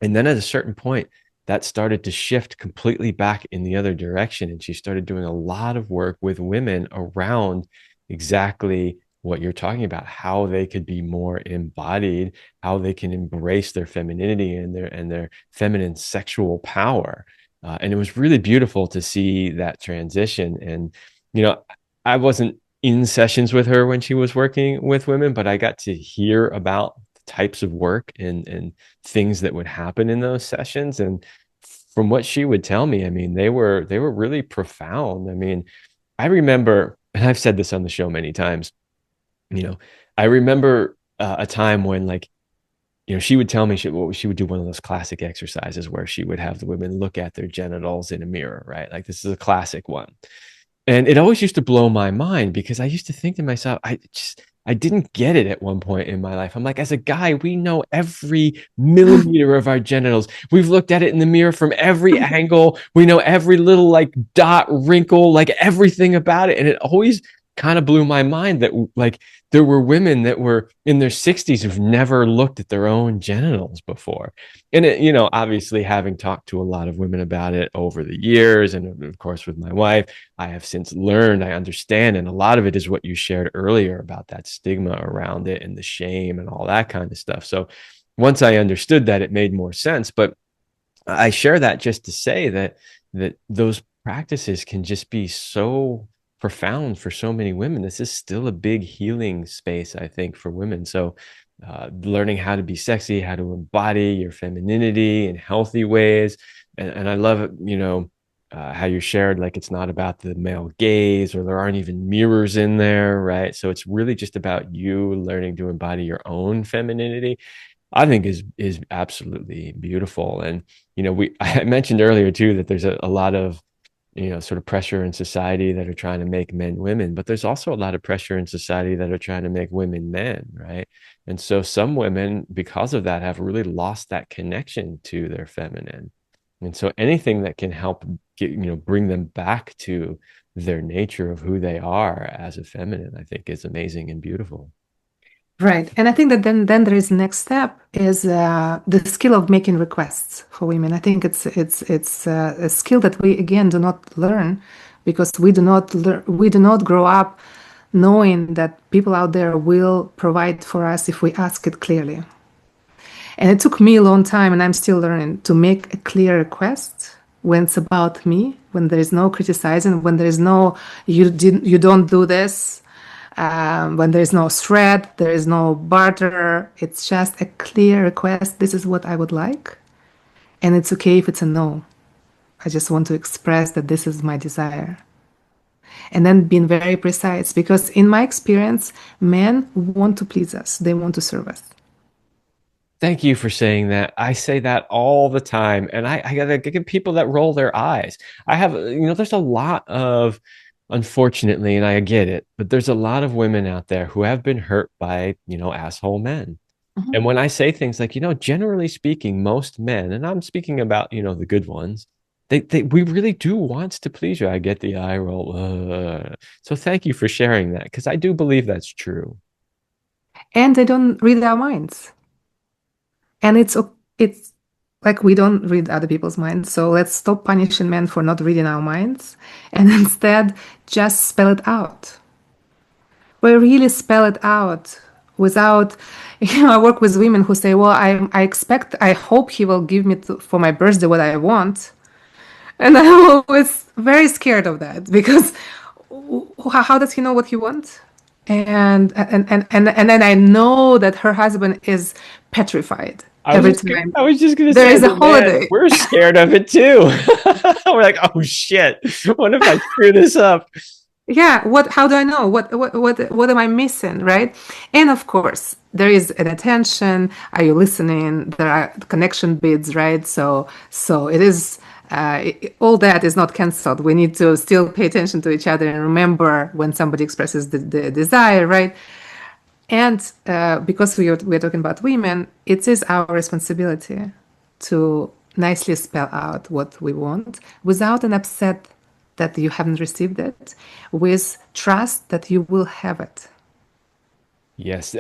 And then at a certain point, that started to shift completely back in the other direction. And she started doing a lot of work with women around exactly what you're talking about, how they could be more embodied, how they can embrace their femininity and their feminine sexual power. And it was really beautiful to see that transition. And, you know, I wasn't in sessions with her when she was working with women, but I got to hear about the types of work and things that would happen in those sessions. And from what she would tell me, I mean, they were really profound. I mean, I remember, and I've said this on the show many times, you know, I remember a time when, like, she would tell me she would do one of those classic exercises where she would have the women look at their genitals in a mirror, right? Like, this is a classic one. And it always used to blow my mind because I used to think to myself, I didn't get it at one point in my life. I'm like, as a guy, we know every millimeter of our genitals. We've looked at it in the mirror from every angle. We know every little like dot, wrinkle, like everything about it. And it always kind of blew my mind that, like, there were women that were in their 60s who've never looked at their own genitals before. And it, obviously, having talked to a lot of women about it over the years, and of course with my wife, I have since learned, I understand, and a lot of it is what you shared earlier about that stigma around it and the shame and all that kind of stuff. So once I understood that, it made more sense. But I share that just to say that those practices can just be so profound for so many women. This is still a big healing space, I think, for women. So learning how to be sexy, how to embody your femininity in healthy ways. And I love it, how you shared, like, it's not about the male gaze, or there aren't even mirrors in there, right? So it's really just about you learning to embody your own femininity. I think is absolutely beautiful. And we I mentioned earlier too that there's a lot of sort of pressure in society that are trying to make men women, but there's also a lot of pressure in society that are trying to make women men, right? And so some women, because of that, have really lost that connection to their feminine. And so anything that can help bring them back to their nature of who they are as a feminine, I think is amazing and beautiful. Right. And I think that then there is next step is the skill of making requests for women. I think it's a skill that we again do not learn because we do not grow up knowing that people out there will provide for us if we ask it clearly. And it took me a long time, and I'm still learning to make a clear request when it's about me, when there is no criticizing, when there is no you don't do this, when there is no threat, there is no barter. It's just a clear request. This is what I would like, and it's okay if it's a no. I just want to express that this is my desire. And then being very precise, because in my experience, men want to please us, they want to serve us. Thank you for saying that. I say that all the time, and I gotta get people that roll their eyes. I have, there's a lot of, unfortunately, and I get it, but there's a lot of women out there who have been hurt by, asshole men. Mhm. And when I say things like, generally speaking, most men, and I'm speaking about, the good ones, we really do want to please you. I get the eye roll. So thank you for sharing that, because I do believe that's true. And they don't read our minds. And it's like we don't read other people's minds. So let's stop punishing men for not reading our minds and instead just spell it out. We really spell it out without, I work with women who say, well, I hope he will give me for my birthday what I want. And I'm always very scared of that because how does he know what he wants? And then I know that her husband is petrified every time I was just gonna there say, is as a a man, holiday. we're scared of it too. We're like, oh shit, what if I screw this up? Yeah, how do I know? What am I missing, right? And of course, there is an attention. Are you listening? There are connection bids, right? So it is all that is not canceled. We need to still pay attention to each other and remember when somebody expresses the desire, right? And because we're talking about women, it is our responsibility to nicely spell out what we want without an upset that you haven't received it, with trust that you will have it. Yes,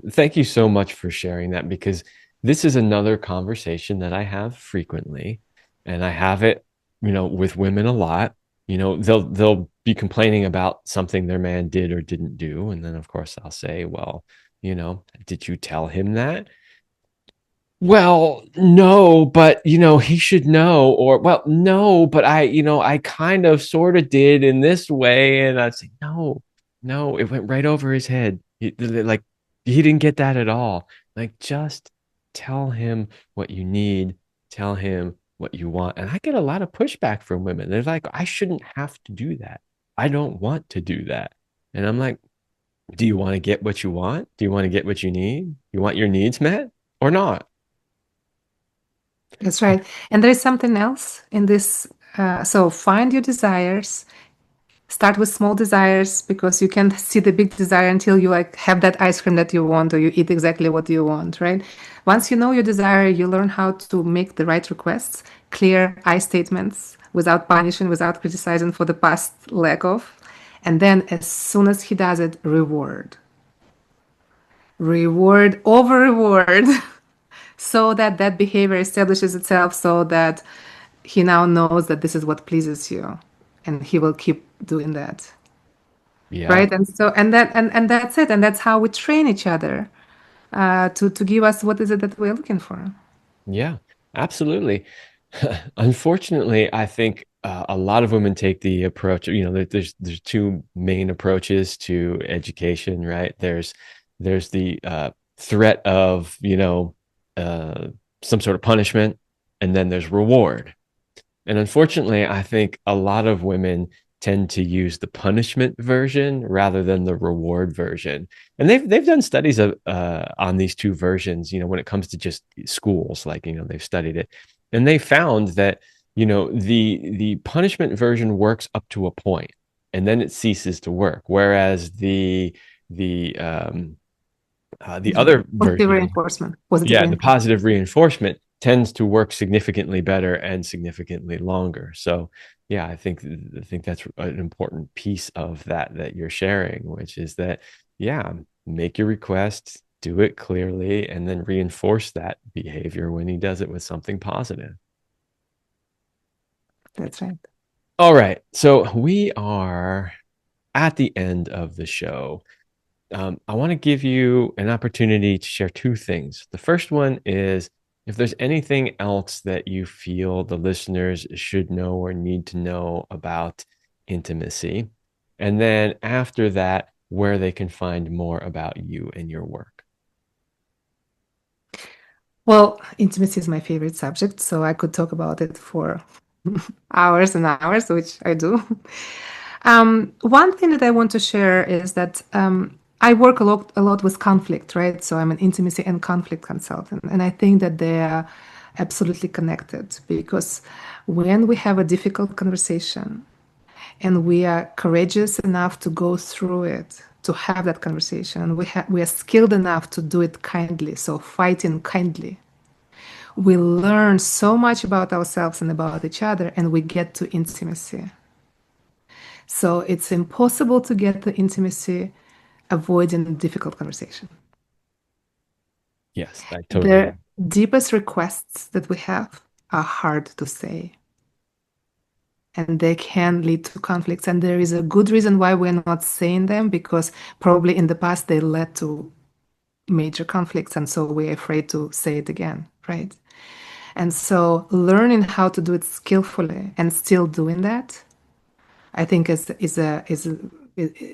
thank you so much for sharing that, because this is another conversation that I have frequently, and I have it, with women a lot. they'll be complaining about something their man did or didn't do, and then of course I'll say, well, did you tell him that? Well, no, but he should know. Or, well, no, but I kind of sort of did in this way. And I'd say, no, no, it went right over his head. Like, he didn't get that at all. Like, just tell him what you need, tell him what you want. And I get a lot of pushback from women. They're like, I shouldn't have to do that. I don't want to do that. And I'm like, do you want to get what you want? Do you want to get what you need? You want your needs met or not? That's right. And there is something else in this. So find your desires. Start with small desires because you can't see the big desire until you like have that ice cream that you want or you eat exactly what you want, right? Once you know your desire, you learn how to make the right requests, clear I statements without punishing, without criticizing for the past lack of. And then as soon as he does it, reward. Reward over reward so that that behavior establishes itself so that he now knows that this is what pleases you and he will keep doing that, Yeah. right? And so and that's it, and that's how we train each other to give us what is it that we're looking for. Yeah, absolutely. Unfortunately, I think a lot of women take the approach. There's two main approaches to education, right? There's the threat of uh, some sort of punishment, and then there's reward. And unfortunately, I think a lot of women tend to use the punishment version rather than the reward version. And they've done studies of on these two versions, when it comes to just schools, like, they've studied it. And they found that, the punishment version works up to a point and then it ceases to work. Whereas the other Positive version, reinforcement, positive yeah, the reinforcement. positive reinforcement tends to work significantly better and significantly longer. So, yeah, I think that's an important piece of that you're sharing, which is that, yeah, make your request, do it clearly, and then reinforce that behavior when he does it with something positive. That's right. All right, so we are at the end of the show. I want to give you an opportunity to share two things. The first one is if there's anything else that you feel the listeners should know or need to know about intimacy. And then after that, where they can find more about you and your work. Well, intimacy is my favorite subject, so I could talk about it for hours and hours, which I do. One thing that I want to share is that I work a lot with conflict, right? So I'm an intimacy and conflict consultant, and I think that they are absolutely connected because when we have a difficult conversation and we are courageous enough to go through it, to have that conversation, and we are skilled enough to do it kindly, so fighting kindly, we learn so much about ourselves and about each other, and we get to intimacy. So it's impossible to get to intimacy avoiding difficult conversation. Yes, I totally The agree. deepest requests that we have are hard to say, and they can lead to conflicts. And there is a good reason why we're not saying them because probably in the past they led to major conflicts, and so we're afraid to say it again, right? And so learning how to do it skillfully and still doing that, I think is a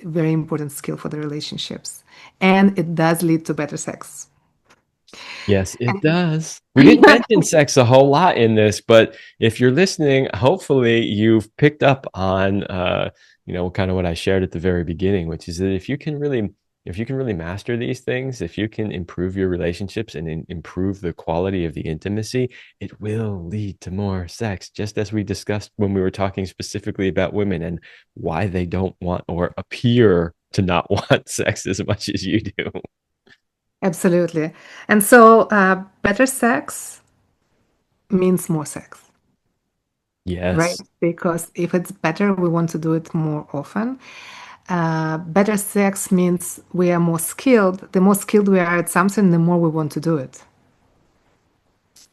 very important skill for the relationships. And it does lead to better sex. Yes, it does. We didn't mention sex a whole lot in this, but if you're listening, hopefully you've picked up on kind of what I shared at the very beginning, which is that if you can really master these things, if you can improve your relationships and improve the quality of the intimacy, it will lead to more sex, just as we discussed when we were talking specifically about women and why they don't want or appear to not want sex as much as you do. Absolutely. And so better sex means more sex, right? Yes. Because if it's better, we want to do it more often. Better sex means we are more skilled. The more skilled we are at something, the more we want to do it.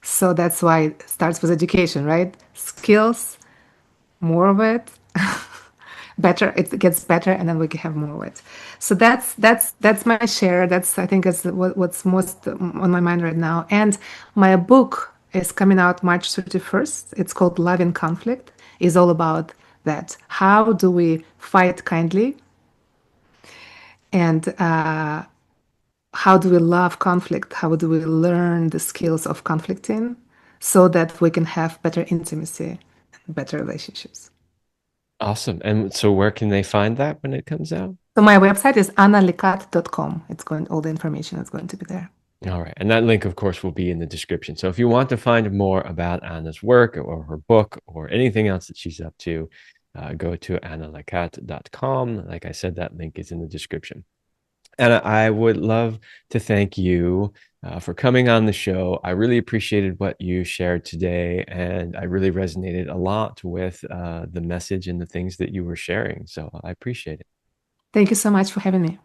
So that's why it starts with education, right? Skills, more of it, better. It gets better, and then we can have more of it. So that's my share. That's I think is what's most on my mind right now. And my book is coming out March 31st. It's called Love in Conflict. Is all about that. How do we fight kindly? And how do we love conflict? How do we learn the skills of conflicting so that we can have better intimacy and better relationships? Awesome. And so where can they find that when it comes out? So my website is annalecat.com. All the information is going to be there. All right. And that link, of course, will be in the description. So if you want to find more about Anna's work or her book or anything else that she's up to, go to annalecat.com. Like I said, that link is in the description. And I would love to thank you for coming on the show. I really appreciated what you shared today, and I really resonated a lot with the message and the things that you were sharing. So I appreciate it. Thank you so much for having me.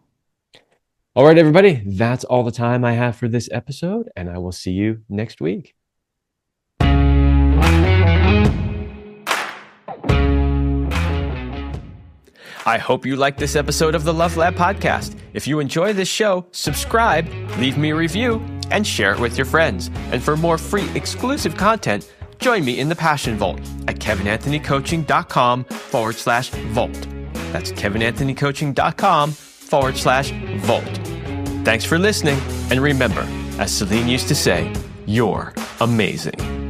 All right, everybody, that's all the time I have for this episode, and I will see you next week. I hope you liked this episode of the Love Lab podcast. If you enjoy this show, subscribe, leave me a review, and share it with your friends. And for more free exclusive content, join me in the Passion Vault at kevinanthonycoaching.com/vault. That's kevinanthonycoaching.com/vault. Thanks for listening. And remember, as Celine used to say, you're amazing.